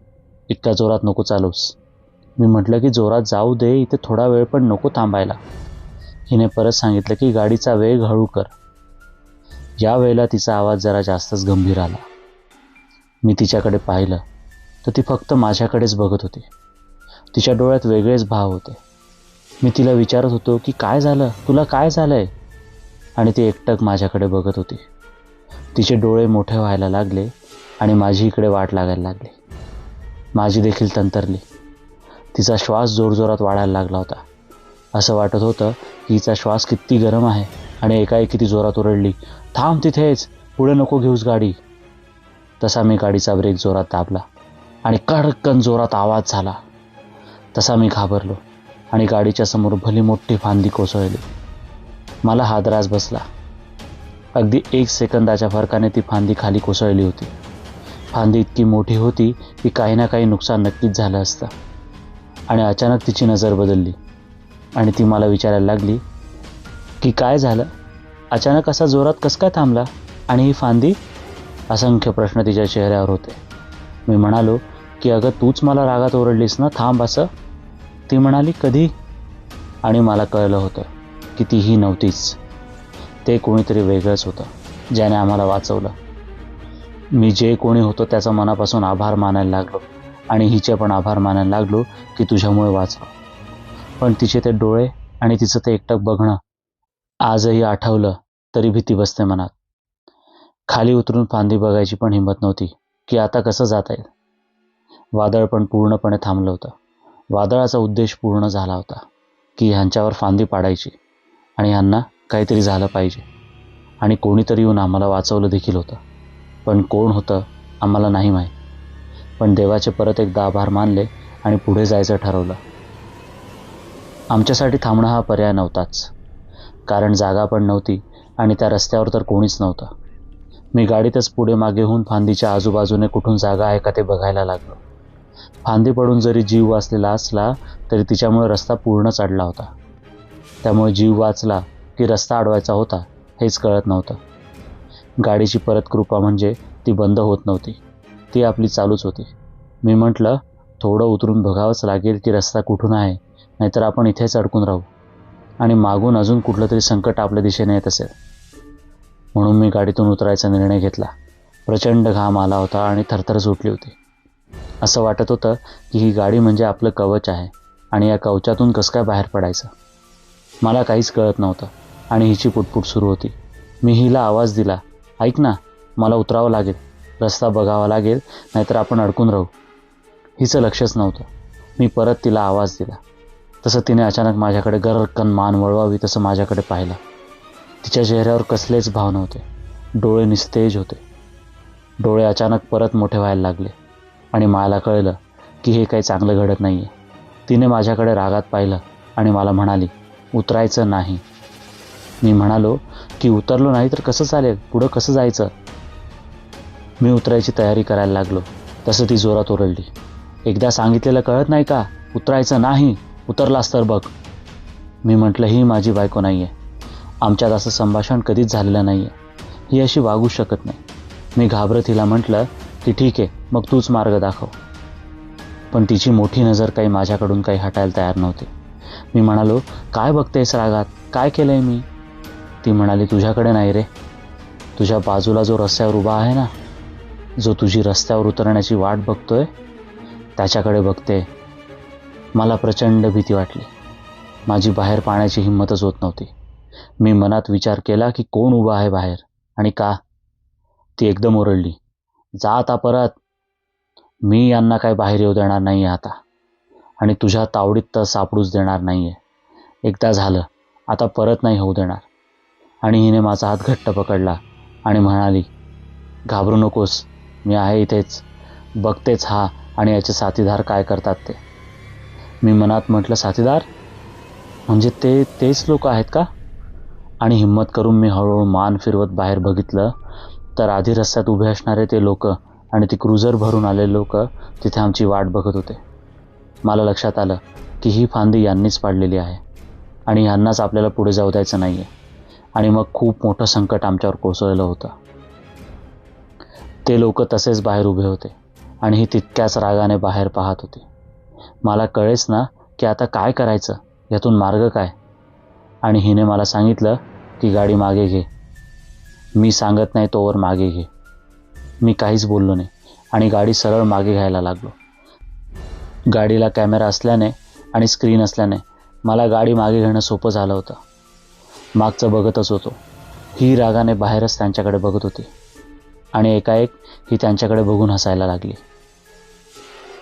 S1: इतक्या जोरात नको चालवूस. मी म्हटलं की जोरात जाऊ दे, इथे थोडा वेळ पण नको थांबायला. हिने परत सांगितलं की गाडीचा वेग हळू कर. या वेळेला तिचा आवाज जरा जास्तच गंभीर आला. मी तिच्याकडे पाहिलं तर ती फक्त माझ्याकडेच बघत होती. तिच्या डोळ्यात वेगळेच भाव होते. मी तिला विचारत होतो की काय झालं, तुला काय झालंय? आणि ती एकटक माझ्याकडे बघत होती. तिचे डोळे मोठे व्हायला लागले आणि माझी इकडे वाट लागायला लागली. माझी देखील तंतरली. तिचा श्वास जोरजोरात वाढायला लागला होता. असं वाटत होतं की हिचा श्वास किती गरम आहे आणि एकाएकी ती जोरात ओरडली, थांब तिथेच, पुढे नको घेऊस गाडी. तसा मी गाडीचा ब्रेक जोरात दाबला आणि कडकन जोरात आवाज झाला. तसा मी घाबरलो आणि गाडीच्या समोर भली मोठी फांदी कोसळली. मला हादराच बसला. अगदी 1 सेकंदाच्या फरकाने ती फांदी खाली कोसळली होती. फांदी इतकी मोठी होती की काही ना काही नुकसान नक्कीच झालं असतं. आणि अचानक तिची नजर बदलली आणि ती मला विचारायला लागली की काय झालं, अचानक असा जोरात कसं काय थांबला आणि ही फांदी? असंख्य प्रश्न तिच्या चेहऱ्यावर होते. मी म्हणालो की अगं तूच मला रागात ओरडलीस ना, थांब असं. ती म्हणाली कधी? आणि मला कळलं होतं की तीही नव्हतीच. ते कोणीतरी वेगळंच होतं ज्याने आम्हाला वाचवलं. मी जे कोणी होतो त्याचा मनापासून आभार मानायला लागलो आणि हिचे पण आभार मानायला लागलो की तुझ्यामुळे वाचलो. पण तिचे ते डोळे आणि तिचं ते एकटक बघणं आजही आठवलं तरी भीती बसते मनात. खाली उतरून फांदी बघायची पण हिंमत नव्हती की आता कसं जाता येईल. वादळ पण पूर्णपणे थांबलं होतं. वादळाचा उद्देश पूर्ण झाला होता की ह्यांच्यावर फांदी पाडायची आणि ह्यांना काहीतरी झालं पाहिजे. आणि कोणीतरी येऊन आम्हाला वाचवलं देखील होतं. पण कोण होतं आम्हाला नाही माहीत. पण देवाचे परत एकदा आभार मानले आणि पुढे जायचं ठरवलं. आमच्यासाठी थांबणं हा पर्याय नव्हताच, कारण जागा पण नव्हती आणि त्या रस्त्यावर तर कोणीच नव्हतं. मी गाडीतच पुढे मागे होऊन फांदीच्या आजूबाजूने कुठून जागा आहे का ते बघायला लागलो. फांदी पडून जरी जीव वाचलेला असला तरी तिच्यामुळे रस्ता पूर्णच अडला होता. त्यामुळे जीव वाचला की रस्ता अडवायचा होता हेच कळत नव्हतं. गाडीची परत कृपा म्हणजे ती बंद होत नव्हती, ती आपली चालूच होती. मी म्हटलं थोडं उतरून बघावंच लागेल की रस्ता कुठून आहे, नाहीतर आपण इथेच अडकून राहू आणि मागून अजून कुठलं तरी संकट आपल्या दिशेने येत असेल. म्हणून मी गाडीतून उतरायचा निर्णय घेतला. प्रचंड घाम आला होता आणि थरथर सुटली होती. असं वाटत होतं की ही गाडी म्हणजे आपलं कवच आहे आणि या कवचातून कसं काय बाहेर पडायचं. मला काहीच कळत नव्हतं आणि हिची पुटपुट सुरू होती. मी हिला आवाज दिला, ऐक ना, मला उतरावं लागेल, रस्ता बघावा लागेल, नाहीतर आपण अडकून राहू. हिचं लक्षच नव्हतं. मी परत तिला आवाज दिला तसं तिने अचानक माझ्याकडे गरकन मान वळवावी तसं माझ्याकडे पाहिलं. तिच्या चेहऱ्यावर कसलेच भाव नव्हते. डोळे निस्तेज होते. डोळे अचानक परत मोठे व्हायला लागले आणि मला कळलं की हे काही चांगलं घडत नाही आहे. तिने माझ्याकडे रागात पाहिलं आणि मला म्हणाली, उतरायचं नाही. मी म्हणालो की उतरलो नाही तर कसं चालेल, पुढं कसं जायचं. मी उतरायची तयारी करायला लागलो तसं ती जोरात ओरडली, एकदा सांगितलेलं कळत नाही का, उतरायचं नाही, उतरलास तर बघ. मी म्हटलं ही माझी बायको नाही आहे. आमच्यात असं संभाषण कधीच झालेलं नाही आहे. ही अशी वागू शकत नाही. मी घाबरत हिला म्हटलं की ठीक आहे, मग तूच मार्ग दाखव. पण तिची मोठी नजर काही माझ्याकडून काही हटायला तयार नव्हती. मी म्हणालो, काय बघतेस रागात, काय केलंय मी. ती म्हणाली, तुझ्याकडे नाही रे, तुझ्या बाजूला जो रस्त्यावर उभा आहे ना, जो तुझी रस्त्यावर उतरण्याची वाट बघतोय त्याच्याकडे बघते. मला प्रचंड भीती वाटली. माझी बाहेर पाहण्याची हिंमतच होत नव्हती. मी मनात विचार केला की कोण उभा आहे बाहेर आणि का. ती एकदम ओरडली, जा आता परत. मी यांना काय बाहेर येऊ देणार नाही आता आणि तुझ्या तावडीत तर सापडूच देणार नाही आहे. एकदा झालं, आता परत नाही होऊ देणार. आणि हिने माझा हात घट्ट पकडला आणि म्हणाली, घाबरू नकोस, मी आहे इथेच, बघतेच हा आणि याचे साथीदार काय करतात ते. मी मनात म्हटलं, साथीदार म्हणजे तेच लोक आहेत का. आणि हिंमत करून मी हळूहळू मान फिरवत बाहेर बघितलं तर आधी रस्त्यात उभे असणारे ते लोक आणि ती क्रुझर भरून आलेले लोक तिथे आमची वाट बघत होते. मला लक्षात आलं की ही फांदी यांनीच पाडलेली आहे आणि यांनाच आपल्याला पुढे जाऊ द्यायचं नाही आहे. आणि मग खूप मोठं संकट आमच्यावर कोसळलं होतं. ते लोक तसेच बाहेर उभे होते आणि ही तितक्याच रागाने बाहेर पाहत होती. मला कळेच ना की आता काय करायचं, यातून मार्ग काय. आणि हिने मला सांगितलं की गाडी मागे घे. मी सांगत नाही तोवर मागे घे. मी काहीच बोललो नाही आणि गाडी सरळ मागे घ्यायला लागलो. गाडीला कॅमेरा असल्याने आणि स्क्रीन असल्याने मला गाडी मागे घेणं सोपं झालं होतं. मागचं बघतच होतो. ही रागाने बाहेरच त्यांच्याकडे बघत होती आणि एकाएक ही त्यांच्याकडे बघून हसायला लागली.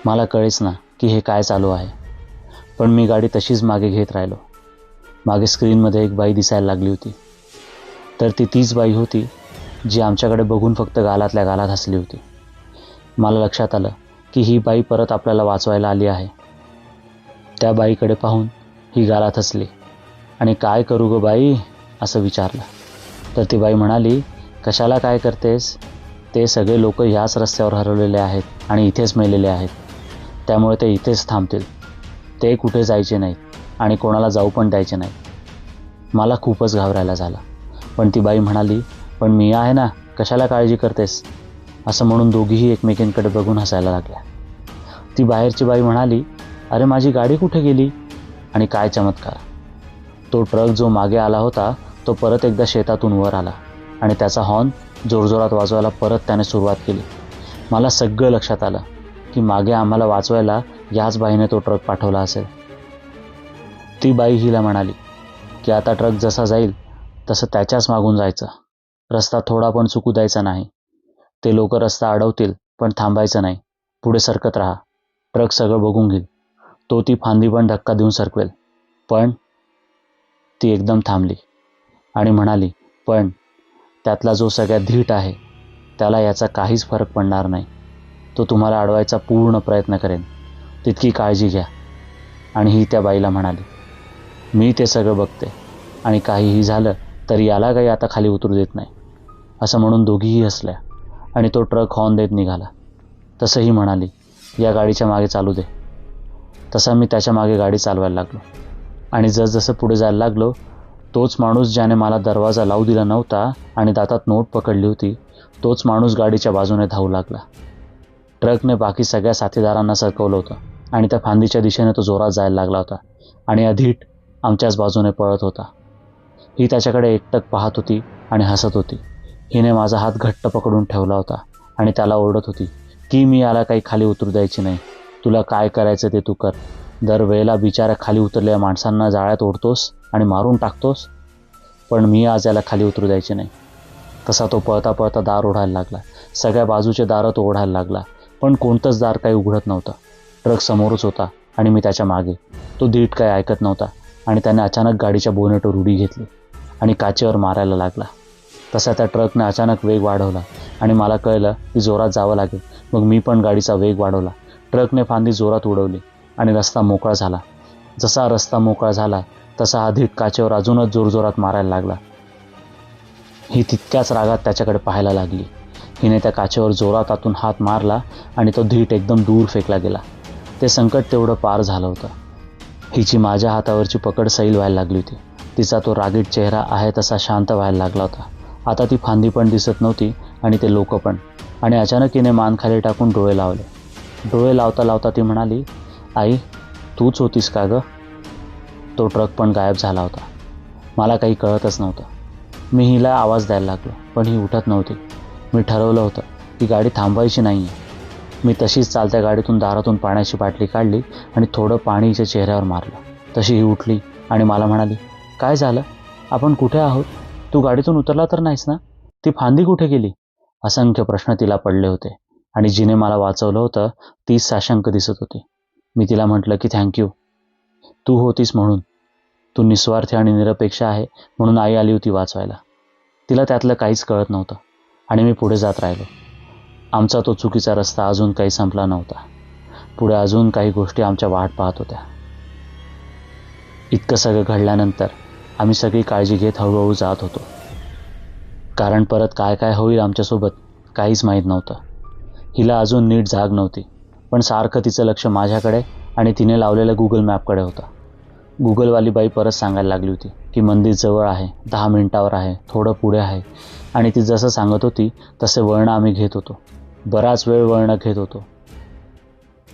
S1: मला कळेच ना की हे काय चालू आहे. पण मी गाडी तशीच मागे घेत राहिलो. मागे स्क्रीनमध्ये एक बाई दिसायला लागली होती. तर ती तीच बाई होती जी आमच्याकडे बघून फक्त गालातल्या गालात हसली होती. मला लक्षात आलं की ही बाई परत आपल्याला वाचवायला आली आहे. त्या बाईकडे पाहून ही गालात हसली आणि काय करू गं बाई असं विचारलं. तर ती बाई म्हणाली, कशाला काय करतेस, ते सगळे लोक ह्याच रस्त्यावर हरवलेले आहेत आणि इथेच मेलेले आहेत, त्यामुळे ते इथेच थांबतील. ते कुठे जायचे नाहीत आणि कोणाला जाऊ पण द्यायचे नाहीत. मला खूपच घाबरायला झालं. पण ती बाई म्हणाली, पण मी आहे ना, कशाला काळजी करतेस, असं म्हणून दोघीही एकमेकींकडे बघून हसायला लागल्या. ती बाहेरची बाई म्हणाली, अरे माझी गाडी कुठे गेली. आणि काय चमत्कार, तो ट्रक जो मागे आला होता तो परत एकदा शेतातून वर आला आणि त्याचा हॉर्न जोरजोरात वाजवायला परत त्याने सुरुवात केली. मला सगळं लक्षात आलं की मागे आम्हाला वाचवायला याच बाईने तो ट्रक पाठवला असेल. ती बाई हिला म्हणाली की आता ट्रक जसा जाईल तसं त्याच्याच मागून जायचं, रस्ता थोडा पण चुकू द्यायचा नाही. ते लोक रस्ता अडवतील पण थांबायचं नाही, पुढे सरकत राहा, ट्रक सगळं बघून घेईल, तो ती फांदी पण धक्का देऊन सरकवेल. पण ती एकदम थांबली आणि म्हणाली, पण त्यातला जो सगळ्यात धीट आहे त्याला याचा काहीच फरक पडणार नाही. तो तुम्हाला अडवायचा पूर्ण प्रयत्न करेन, तितकी काळजी घ्या. आणि ही त्या बाईला म्हणाली, मी ते सगळं बघते आणि काहीही झालं तरी याला काही आता खाली उतरू देत नाही. असं म्हणून दोघीही हसल्या आणि तो ट्रक हॉर्न देत निघाला. तसंही म्हणाली, या गाडीच्या मागे चालू दे. तसा मी त्याच्या मागे गाडी चालवायला लागलो आणि जसजसं पुढे जायला लागलो, तोच माणूस ज्याने मला दरवाजा लावू दिला नव्हता आणि दातात नोट पकडली होती, तोच माणूस गाडीच्या बाजूने धावू लागला. ट्रकने बाकी सगळ्या साथीदारांना सरकवलं होतं आणि त्या फांदीच्या दिशेने तो जोरात जायला लागला होता आणि अधीट आमच्याच बाजूने पळत होता. ही त्याच्याकडे एकटक पाहत होती आणि हसत होती. हिने माझा हात घट्ट पकडून ठेवला होता आणि त्याला ओरडत होती की मी याला काही खाली उतरू द्यायची नाही, तुला काय करायचं ते तू कर. दरवेळेला बिचाऱ्या खाली उतरलेल्या माणसांना जाळ्यात ओढतोस आणि मारून टाकतोस, पण मी आज याला खाली उतरू द्यायची नाही. तसा तो पळता पळता दार ओढायला लागला. सगळ्या बाजूचे दारं तो ओढायला लागला, पण कोणतंच दार काही उघडत नव्हतं. ट्रक समोरच होता आणि मी त्याच्या मागे. तो धीट काही ऐकत नव्हता आणि त्याने अचानक गाडीच्या बोनेटवर उडी घेतली आणि काचेवर मारायला लागला. तसा त्या ट्रकने अचानक वेग वाढवला आणि मला कळलं की जोरात जावं लागेल. मग मी पण गाडीचा वेग वाढवला. ट्रकने फांदी जोरात उडवली आणि रस्ता मोकळा झाला. जसा रस्ता मोकळा झाला तसा हा धीट काचेवर अजूनच जोरजोरात मारायला लागला. ही तितक्याच रागात त्याच्याकडे पाहायला लागली. हिने त्या काचेवर जोरात आतून हात मारला आणि तो धीट एकदम दूर फेकला गेला. ते संकट तेवढं पार झालं होतं. हिची माझ्या हातावरची पकड सैल व्हायला लागली होती. तिचा तो रागीट चेहरा आहे तसा शांत व्हायला लागला होता. आता ती फांदी पण दिसत नव्हती आणि ते लोक पण. आणि अचानक हिने मान खाली टाकून डोळे लावले. डोळे लावता लावता ती म्हणाली, आई तूच होतीस का गं? तो ट्रक पण गायब झाला होता. मला काही कळतच नव्हतं. मी हिला आवाज द्यायला लागलो, पण ही उठत नव्हती. मी ठरवलं होतं की गाडी थांबवायची नाही आहे. मी तशीच चालत्या गाडीतून दारातून पाण्याची बाटली काढली आणि थोडं पाणी हिच्या चेहऱ्यावर मारलं. तशी ही उठली आणि मला म्हणाली, काय झालं? आपण कुठे आहोत? तू गाडीतून उतरला तर नाहीस ना? ती फांदी कुठे गेली? असंख्य प्रश्न तिला पडले होते आणि जिने मला वाचवलं होतं तीच साशंक दिसत होती. मी तिला म्हटलं की थँक्यू, तू होतीस म्हणून. तू निस्वार्थी आणि निरपेक्ष आहे म्हणून आई आली होती वाचवायला. तिला त्यातलं काहीच कळत नव्हतं आणि मी पुढे जात राहिलो. आमचा तो चुकीचा रस्ता अजून काही संपला नव्हता. पुढे अजून काही गोष्टी आमच्या वाट पाहत होत्या. इतकं सगळं घडल्यानंतर आम्ही सगळी काळजी घेत हळूहळू जात होतो, कारण परत काय काय होईल आमच्यासोबत काहीच माहीत नव्हतं. हिला अजून नीट जाग नव्हती, पण सारखं तिचं लक्ष माझ्याकडे आणि तिने लावलेल्या गुगल मॅपकडे होतं. गुगलवाली बाई परत सांगायला लागली होती की मंदिर जवळ आहे, 10 मिनिटावर आहे, थोडं पुढे आहे. आणि ती जसं सांगत होती तसे वळणं आम्ही घेत होतो. बराच वेळ वळणं घेत होतो,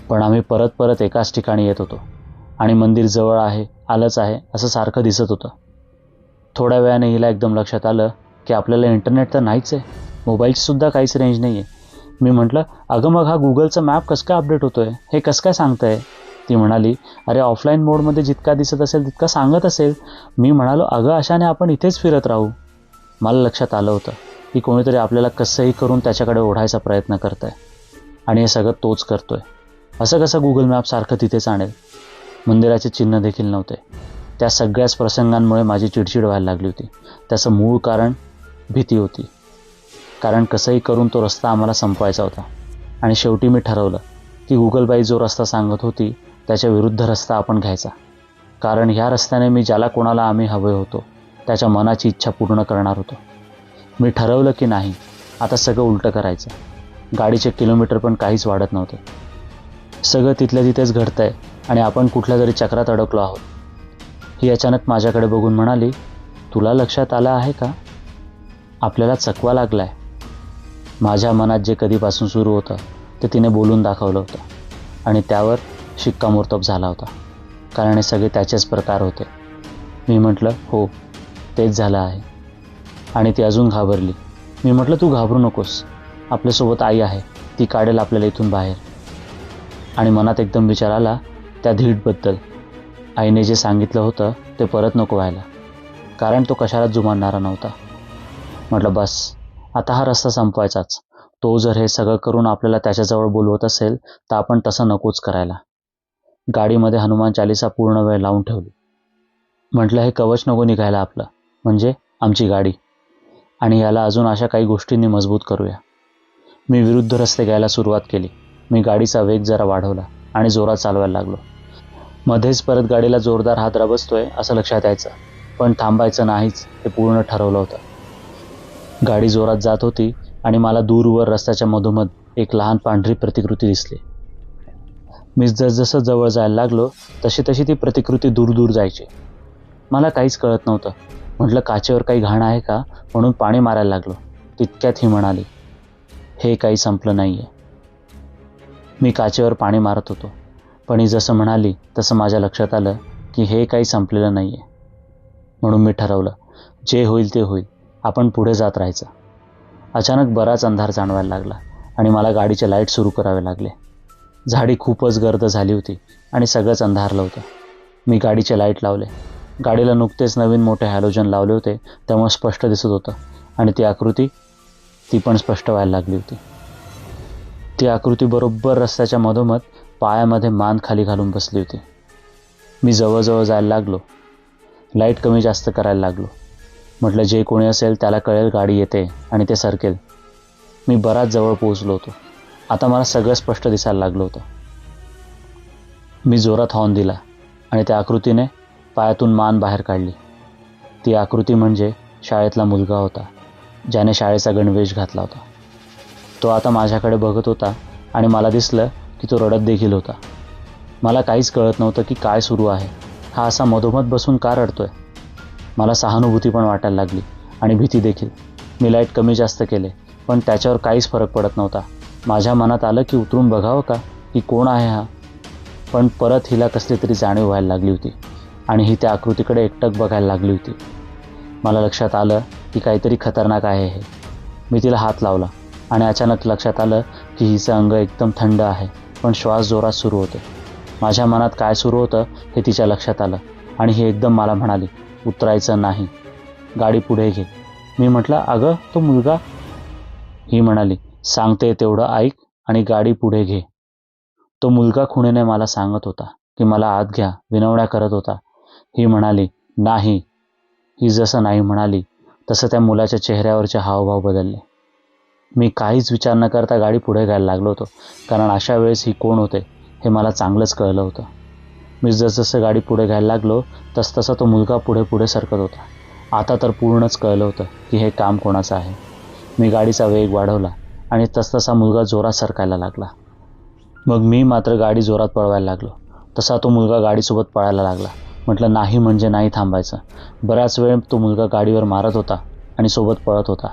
S1: पण आम्ही परत परत एकाच ठिकाणी येत होतो आणि मंदिर जवळ आहे, आलंच आहे असं सारखं दिसत होतं. थोड्या वेळाने हिला एकदम लक्षात आलं की आपल्याला इंटरनेट तर नाहीच आहे, मोबाईलची सुद्धा काहीच रेंज नाही आहे. मी म्हटलं, अगं मग हा गुगलचा मॅप कसं काय अपडेट होतोय, हे कसं काय सांगतंय? ती म्हणाली, अरे ऑफलाईन मोडमध्ये जितका दिसत असेल तितका सांगत असेल. मी म्हणालो, अगं अशाने आपण इथेच फिरत राहू. मला लक्षात आलं होतं की कोणीतरी आपल्याला कसंही करून त्याच्याकडे ओढायचा प्रयत्न करत आहे आणि हे सगळं तोच करतोय. असं कसं गुगल मॅप सारखं तिथेच आणेल? मंदिराचे चिन्ह देखील नव्हते. त्या सगळ्याच प्रसंगांमुळे माझी चिडचिड व्हायला लागली होती. त्याचं मूळ कारण भीती होती, कारण कसंही करून तो रस्ता आम्हाला संपवायचा होता. आणि शेवटी मी ठरवलं की गुगलबाई जो रस्ता सांगत होती त्याच्या विरुद्ध रस्ता आपण घ्यायचा, कारण ह्या रस्त्याने मी ज्याला कोणाला आम्ही हवे होतो त्याच्या मनाची इच्छा पूर्ण करणार होतो. मी ठरवलं की नाही, आता सगळं उलटं करायचं. गाडीचे किलोमीटर पण काहीच वाढत नव्हते. सगळं तिथल्या तिथेच घडतंय आणि आपण कुठल्या तरी चक्रात अडकलो आहोत. ही अचानक माझ्याकडे बघून म्हणाली, तुला लक्षात आलं आहे का? आपल्याला चकवा लागलाय. माझ्या मनात जे कधीपासून सुरू होतं ते तिने बोलून दाखवलं होतं आणि त्यावर शिक्कामोर्तब झाला होता, कारण हे सगळे त्याचेच प्रकार होते. मी म्हटलं, हो, तेच झालं आहे. आणि ती अजून घाबरली. मी म्हटलं, तू घाबरू नकोस, आपल्यासोबत आई आहे, ती काढेल आपल्याला इथून बाहेर. आणि मनात एकदम विचार आला त्या धीटबद्दल. आईने जे सांगितलं होतं ते परत नको व्हायला, कारण तो कशालाच जुमानणारा नव्हता. म्हटलं, बस आता हा रस्ता संपवायचाच. तो जर हे सगळं करून आपल्याला त्याच्याजवळ बोलवत असेल तर आपण तसं नकोच करायला. गाडीमध्ये हनुमान चालिसा पूर्ण वेळ लावून ठेवली. म्हटलं, हे कवच नको निघायला आपलं, म्हणजे आमची गाडी, आणि याला अजून अशा काही गोष्टींनी मजबूत करूया. मी विरुद्ध रस्ते घ्यायला सुरुवात केली. मी गाडीचा वेग जरा वाढवला आणि जोरात चालवायला लागलो. मध्येच परत गाडीला जोरदार हादरा बसतोय असं लक्षात यायचं, पण थांबायचं नाहीच हे पूर्ण ठरवलं होतं. गाडी जोरात जात होती आणि मला दूरवर रस्त्याच्या मधोमध एक लहान पांढरी प्रतिकृती दिसली. मी जसजसं जवळ जायला लागलो तशी तशी ती प्रतिकृती दूर दूर जायची. मला काहीच कळत नव्हतं. म्हटलं, काचेवर काही घाण आहे का म्हणून पाणी मारायला लागलो. तितक्यात ही म्हणाली, हे काही संपलं नाही आहे. मी काचेवर पाणी मारत होतो, पण ही जसं म्हणाली तसं माझ्या लक्षात आलं की हे काही संपलेलं नाही आहे. म्हणून मी ठरवलं, जे होईल ते होईल, आपण पुढे जात राहायचं. अचानक बराच अंधार जाणवायला लागला आणि मला गाडीचे लाईट सुरू करावे लागले. झाडी खूपच गर्द झाली होती आणि सगळंच अंधारलं होतं. मी गाडीचे लाईट लावले. गाडीला नुकतेच नवीन मोठे हॅलोजन लावले होते, त्यामुळे स्पष्ट दिसत होतं. आणि ती आकृती, ती पण स्पष्ट व्हायला लागली होती. ती आकृती बरोबर रस्त्याच्या मधोमध पायामध्ये मान खाली घालून बसली होती. मी जवळजवळ जायला लागलो. लाईट कमी जास्त करायला लागलो. म्हटलं, जे कोणी असेल त्याला कळेल गाडी येते आणि ते सरकेल. मी बराच जवळ पोहोचलो होतो. आता मला सगळं स्पष्ट दिसायला लागलं होतं. मी जोरात हॉर्न दिला आणि त्या आकृतीने पायातून मान बाहेर काढली. ती आकृती म्हणजे शाळेतला मुलगा होता, ज्याने शाळेचा गणवेश घातला होता. तो आता माझ्याकडे बघत होता आणि मला दिसलं की तो रडत देखील होता. मला काहीच कळत नव्हतं की काय सुरू आहे. हा असा मधोमध बसून का रडतोय? मला सहानुभूती पण वाटायला लागली आणि भीती देखील. मी लाईट कमी जास्त केले, पण त्याच्यावर काहीच फरक पडत नव्हता. माझ्या मनात आलं की उतरून बघावं का, की कोण आहे हा? पण परत हिला कसली तरी जाणीव व्हायला लागली होती आणि ही त्या आकृतीकडे एकटक बघायला लागली होती. मला लक्षात आलं की काहीतरी खतरनाक आहे हे. मी तिला हात लावला आणि अचानक लक्षात आलं की हिचं अंग एकदम थंड आहे, पण श्वास जोरात सुरू होते. माझ्या मनात काय सुरू होतं हे तिच्या लक्षात आलं आणि ही एकदम मला म्हणाली, उतरायचं नाही, गाडी पुढे घे. मी म्हटलं, अगं तो मुलगा. ही म्हणाली, सांगते तेवढं ऐक आणि गाडी पुढे घे. तो मुलगा खुणेने मला सांगत होता की मला आत घ्या, विनवण्या करत होता. ही म्हणाली, नाही. ही जसं नाही म्हणाली तसं त्या मुलाच्या चेहऱ्यावरचे हावभाव बदलले. मी काहीच विचार न करता गाडी पुढे घ्यायला लागलो होतो, कारण अशा वेळेस ही कोण होते हे मला चांगलंच कळलं होतं. मी जसजसं गाडी पुढे घ्यायला लागलो तसतसा तो मुलगा पुढे पुढे सरकत होता. आता तर पूर्णच कळलं होतं की हे काम कोणाचं आहे. मी गाडीचा वेग वाढवला आणि तसतसा मुलगा जोरात सरकायला लागला. मग मी मात्र गाडी जोरात पळवायला लागलो. तसा तो मुलगा गाडीसोबत पळायला लागला. म्हटलं, नाही म्हणजे नाही थांबायचं. बराच वेळ तो मुलगा गाडीवर मारत होता आणि सोबत पळत होता.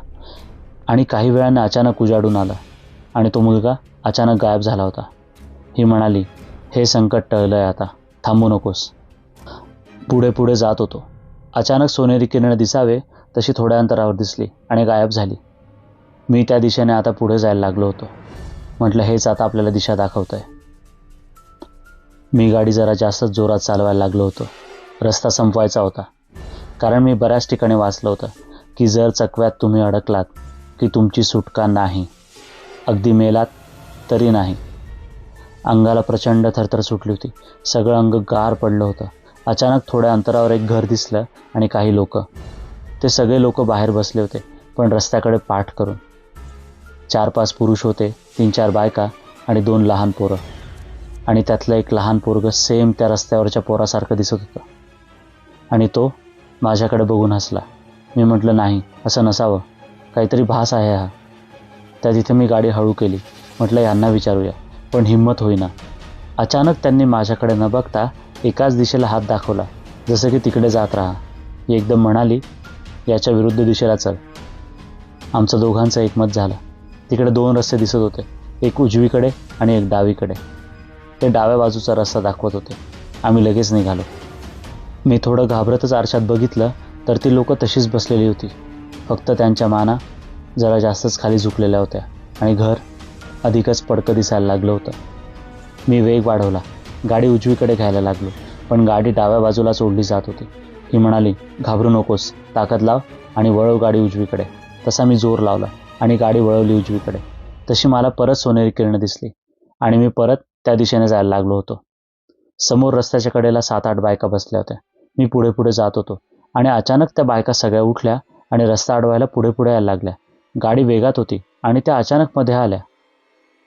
S1: आणि काही वेळाने अचानक उजाडून आला आणि तो मुलगा अचानक गायब झाला होता. ही म्हणाली, हे संकट टळलंय आता, थांबू नकोस. पुढे पुढे जात होतो. अचानक सोनेरी किरण दिसावे तशी थोड्या अंतरावर दिसली आणि गायब झाली. मी त्या दिशेने आता पुढे जायला लागलो होतो. म्हटलं, हेच आता आपल्याला दिशा दाखवतंय. मी गाडी जरा जास्तच जोरात चालवायला लागलो होतो. रस्ता संपवायचा होता, कारण मी बऱ्याच ठिकाणी वाचलं होतं की जर चकव्यात तुम्ही अडकलात की तुमची सुटका नाही, अगदी मेलात तरी नाही. अंगाला प्रचंड थरथर सुटली होती. सगळं अंग गार पडलं होतं. अचानक थोड्या अंतरावर एक घर दिसलं आणि काही लोक. ते सगळे लोक बाहेर बसले होते, पण रस्त्याकडे पाठ करून. 4-5 पुरुष होते, 3-4 बायका आणि 2 लहान पोरं. आणि त्यातलं एक लहान पोरगं सेम त्या रस्त्यावरच्या पोरासारखं दिसत होतं. आणि तो माझ्याकडे बघून हसला. मी म्हटलं, नाही, असं नसावं, काहीतरी भास आहे हा. त्या तिथे मी गाडी हळू केली. म्हटलं, यांना विचारूया, पण हिंमत होईना. अचानक त्यांनी माझ्याकडे न बघता एकाच दिशेला हात दाखवला, जसं की तिकडे जात राहा. ही एकदम म्हणाली, याच्या विरुद्ध दिशेला चल. आमचं दोघांचं एकमत झालं. तिकडे 2 रस्ते दिसत होते, एक उजवीकडे आणि एक डावीकडे. ते डाव्या बाजूचा रस्ता दाखवत होते. आम्ही लगेच निघालो. मी थोडं घाबरतच आरशात बघितलं तर ती लोकं तशीच बसलेली होती. फक्त त्यांच्या माना जरा जास्तच खाली झुकलेल्या होत्या आणि घर अधिकच पडकं दिसायला लागलं होतं. मी वेग वाढवला. गाडी उजवीकडे घ्यायला लागलो, पण गाडी डाव्या बाजूलाच ओढली जात होती. ही म्हणाली, घाबरू नकोस, ताकद लाव आणि वळव गाडी उजवीकडे. तसा मी जोर लावला आणि गाडी वळवली उजवीकडे. तशी मला परत सोनेरी किरणं दिसली आणि मी परत त्या दिशेने जायला लागलो होतो. समोर रस्त्याच्या कडेला 7-8 बायका बसल्या होत्या. मी पुढे पुढे जात होतो आणि अचानक त्या बायका सगळ्या उठल्या आणि रस्ता अडवायला पुढे पुढे यायला लागल्या. गाडी वेगात होती आणि त्या अचानक मध्ये आल्या.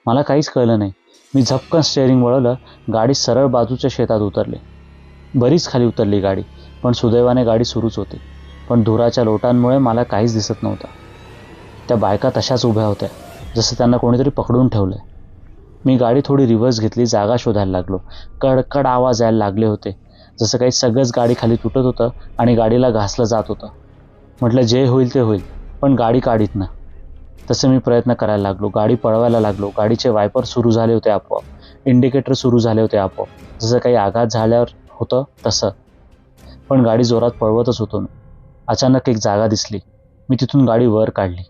S1: मला काहीच कळलं नाही. मी झपकन स्टेअरिंग वळवलं. गाडी सरळ बाजूच्या शेतात उतरली. बरीच खाली उतरली गाडी, पण सुदैवाने गाडी सुरूच होती. पण धुराच्या लोटांमुळे मला काहीच दिसत नव्हतं. त्या बायका तशाच उभ्या होत्या, जसं त्यांना कोणीतरी पकडून ठेवलंय. मी गाडी थोडी रिव्हर्स घेतली, जागा शोधायला लागलो. कडकड आवाज यायला लागले होते, जसं काही सगळंच गाडी खाली तुटत होतं आणि गाडीला घासलं जात होतं. म्हटलं जे होईल ते होईल, पण गाडी काढीत ना. तसं मी प्रयत्न करायला लागलो. गाडी पळवायला लागलो. गाडीचे वायपर सुरू झाले होते आपोआप. इंडिकेटर सुरू झाले होते आपोआप, जसं काही आघात झाल्यावर होतं तसं. पण गाडी जोरात पळवतच होतो मी. अचानक एक जागा दिसली. मी तिथून गाडी वर काढली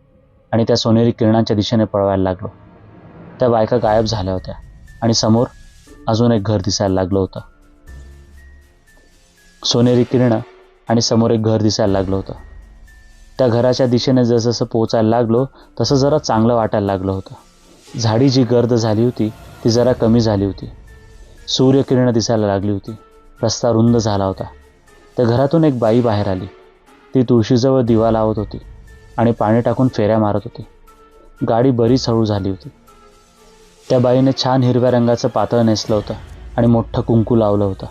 S1: आणि त्या सोनेरी किरणांच्या दिशेने पळवायला लागलो. त्या बायका गायब झाल्या होत्या आणि समोर अजून एक घर दिसायला लागलं होतं. सोनेरी किरणं आणि समोर एक घर दिसायला लागलं होतं. त्या घराच्या दिशेने जसं पोचायला लागलो तसं जरा चांगलं वाटायला लागलं होतं. झाडी जी गर्द झाली होती ती जरा कमी झाली होती. सूर्यकिरणं दिसायला लागली होती. रस्ता रुंद झाला होता. त्या घरातून एक बाई बाहेर आली. ती तुळशीजवळ दिवा लावत होती आणि पाणी टाकून फेऱ्या मारत होती. गाडी बरीच हळू झाली होती. त्या बाईने छान हिरव्या रंगाचं पातळ नेसलं होतं आणि मोठं कुंकू लावलं होतं.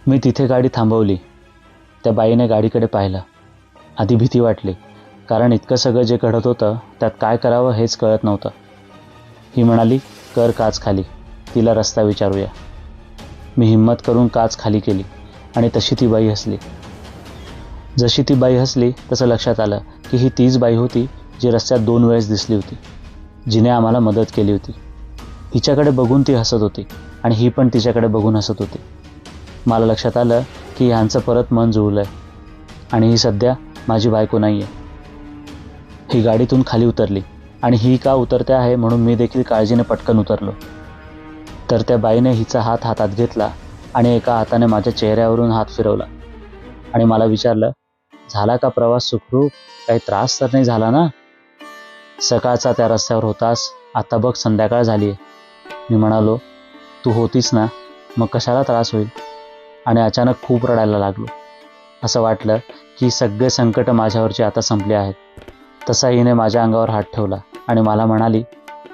S1: मी तिथे गाडी थांबवली. त्या बाईने गाडीकडे पाहिलं. आधी भीती वाटली, कारण इतकं सगळं जे घडत होतं त्यात काय करावं हेच कळत नव्हतं. ही म्हणाली, कर काच खाली, तिला रस्ता विचारूया. मी हिम्मत करून काच खाली केली आणि तशी ती बाई हसली. जशी ती बाई हसली तसं लक्षात आलं की ही तीच बाई होती जी रस्त्यात 2 वेळेस दिसली होती, जिने आम्हाला मदत केली होती. हिच्याकडे बघून ती हसत होती आणि ही पण तिच्याकडे बघून हसत होती. मला लक्षात आलं की ह्यांचं परत मन जुळलंय आणि ही सध्या माझी बायको नाही आहे. ही गाडीतून खाली उतरली आणि ही का उतरते आहे म्हणून मी देखील काळजीने पटकन उतरलो. तर त्या बाईने हिचा हात हातात घेतला आणि एका हाताने माझ्या चेहऱ्यावरून हात फिरवला आणि मला विचारलं, झाला का प्रवास सुखरूप? काही त्रास तर नाही झाला ना? सकाळचा त्या रस्त्यावर होतास, आता बघ संध्याकाळ झाली आहे. मी म्हणालो, तू होतीस ना, मग कशाला त्रास होईल? आणि अचानक खूप रडायला लागलो. असं वाटलं की सगळे संकट माझ्यावरची आता संपली आहेत. तसा हिने माझ्या अंगावर हात ठेवला आणि मला म्हणाली,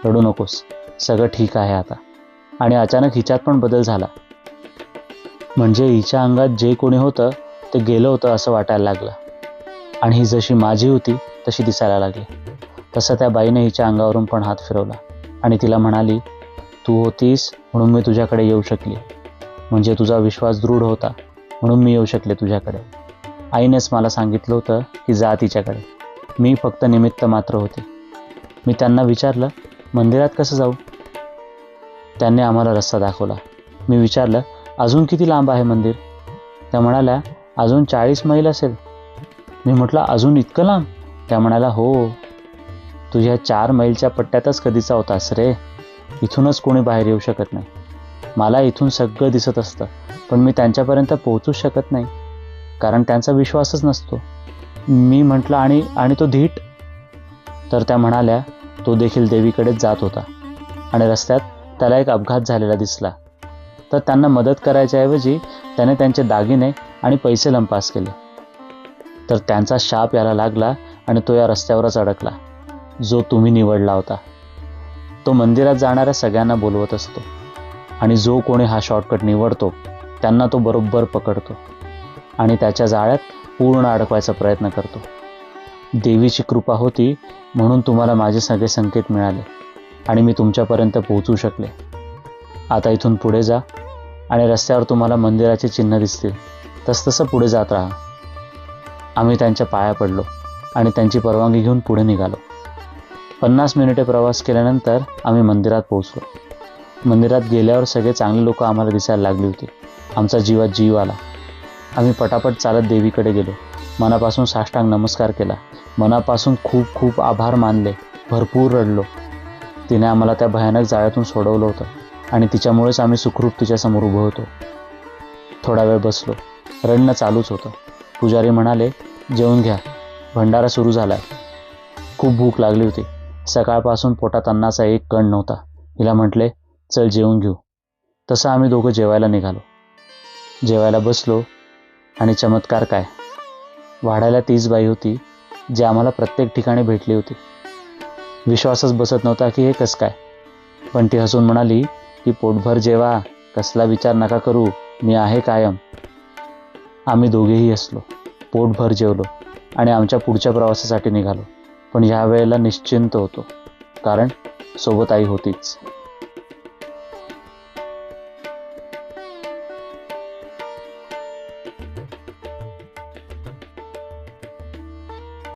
S1: रडू नकोस, सगळं ठीक आहे आता. आणि अचानक हिच्यात पण बदल झाला. म्हणजे हिच्या अंगात जे कोणी होतं ते गेलं होतं असं वाटायला लागलं आणि ही जशी माझी होती तशी दिसायला लागली. तसं त्या बाईने हिच्या अंगावरून पण हात फिरवला आणि तिला म्हणाली, तू होतीस म्हणून मी तुझ्याकडे येऊ शकली. म्हणजे तुझा विश्वास दृढ होता म्हणून मी येऊ शकले तुझ्याकडे. आईनेच मला सांगितलं होतं की जा तिच्याकडे. मी फक्त निमित्त मात्र होते. मी त्यांना विचारलं, मंदिरात कसं जाऊ? त्यांनी आम्हाला रस्ता दाखवला. मी विचारलं, अजून किती लांब आहे मंदिर? त्या म्हणाल्या, अजून 40 मैल असेल. मी म्हटलं, अजून इतकं लांब? त्या म्हणाल्या, हो, तुझ्या 4 मैलच्या पट्ट्यातच कधीचा होतास रे. इथूनच कोणी बाहेर येऊ शकत नाही. मला इथून सगळं दिसत असतं, पण मी त्यांच्यापर्यंत पोहोचूच शकत नाही, कारण त्यांचा विश्वासच नसतो. मी म्हटलं, आणि तो धीट? तर त्या म्हणाल्या, तो देखील देवीकडेच जात होता आणि रस्त्यात त्याला एक अपघात झालेला दिसला. तर त्यांना मदत करायच्याऐवजी त्याने त्यांचे दागिने आणि पैसे लंपास केले. तर त्यांचा शाप याला लागला आणि तो या रस्त्यावरच अडकला, जो तुम्ही निवडला होता. तो मंदिरात जाणाऱ्या सगळ्यांना बोलवत असतो आणि जो कोणी हा शॉर्टकट निवडतो त्यांना तो बरोबर पकडतो आणि त्याच्या जाळ्यात पूर्ण अडकवायचा प्रयत्न करतो. देवीची कृपा होती म्हणून तुम्हाला माझे सगळे संकेत मिळाले आणि मी तुमच्यापर्यंत पोहोचू शकले. आता इथून पुढे जा आणि रस्त्यावर तुम्हाला मंदिराचे चिन्ह दिसतील, तसतसं पुढे जात राहा. आम्ही त्यांच्या पाया पडलो आणि त्यांची परवानगी घेऊन पुढे निघालो. 50 मिनिटे प्रवास केल्यानंतर आम्ही मंदिरात पोहोचलो. मंदिरात गेल्यावर सगळे चांगले लोक आम्हाला दिसायला लागली होती. आमचा जीवात जीव आला. आम्ही पटापट चालत देवीकडे गेलो. मनापासून साष्टांग नमस्कार केला. मनापासून खूप खूप आभार मानले. भरपूर रडलो. तिने आम्हाला त्या भयानक जाळ्यातून सोडवलं होतं आणि तिच्यामुळेच आम्ही सुखरूप तिच्यासमोर उभं होतो. थोडा वेळ बसलो. रडणं चालूच होतं. पुजारी म्हणाले, जेवून घ्या, भंडारा सुरू झालाय. खूप भूक लागली होती. सकाळपासून पोटात अन्नाचा एक कण नव्हता. हिला म्हटले, चल जेवून घेऊ. तसं आम्ही दोघं जेवायला निघालो. जेवायला बसलो आणि चमत्कार काय, वाढायला तीच बाई होती जी आम्हाला प्रत्येक ठिकाणी भेटली होती. विश्वासच बसत नव्हता की हे कसं काय. पण ती हसून म्हणाली की पोटभर जेवा, कसला विचार नका करू, मी आहे कायम. आम्ही दोघेही हसलो, पोटभर जेवलो आणि आमच्या पुढच्या प्रवासासाठी निघालो. पण ह्या वेळेला निश्चिंत होतो, कारण सोबत आई होतीच.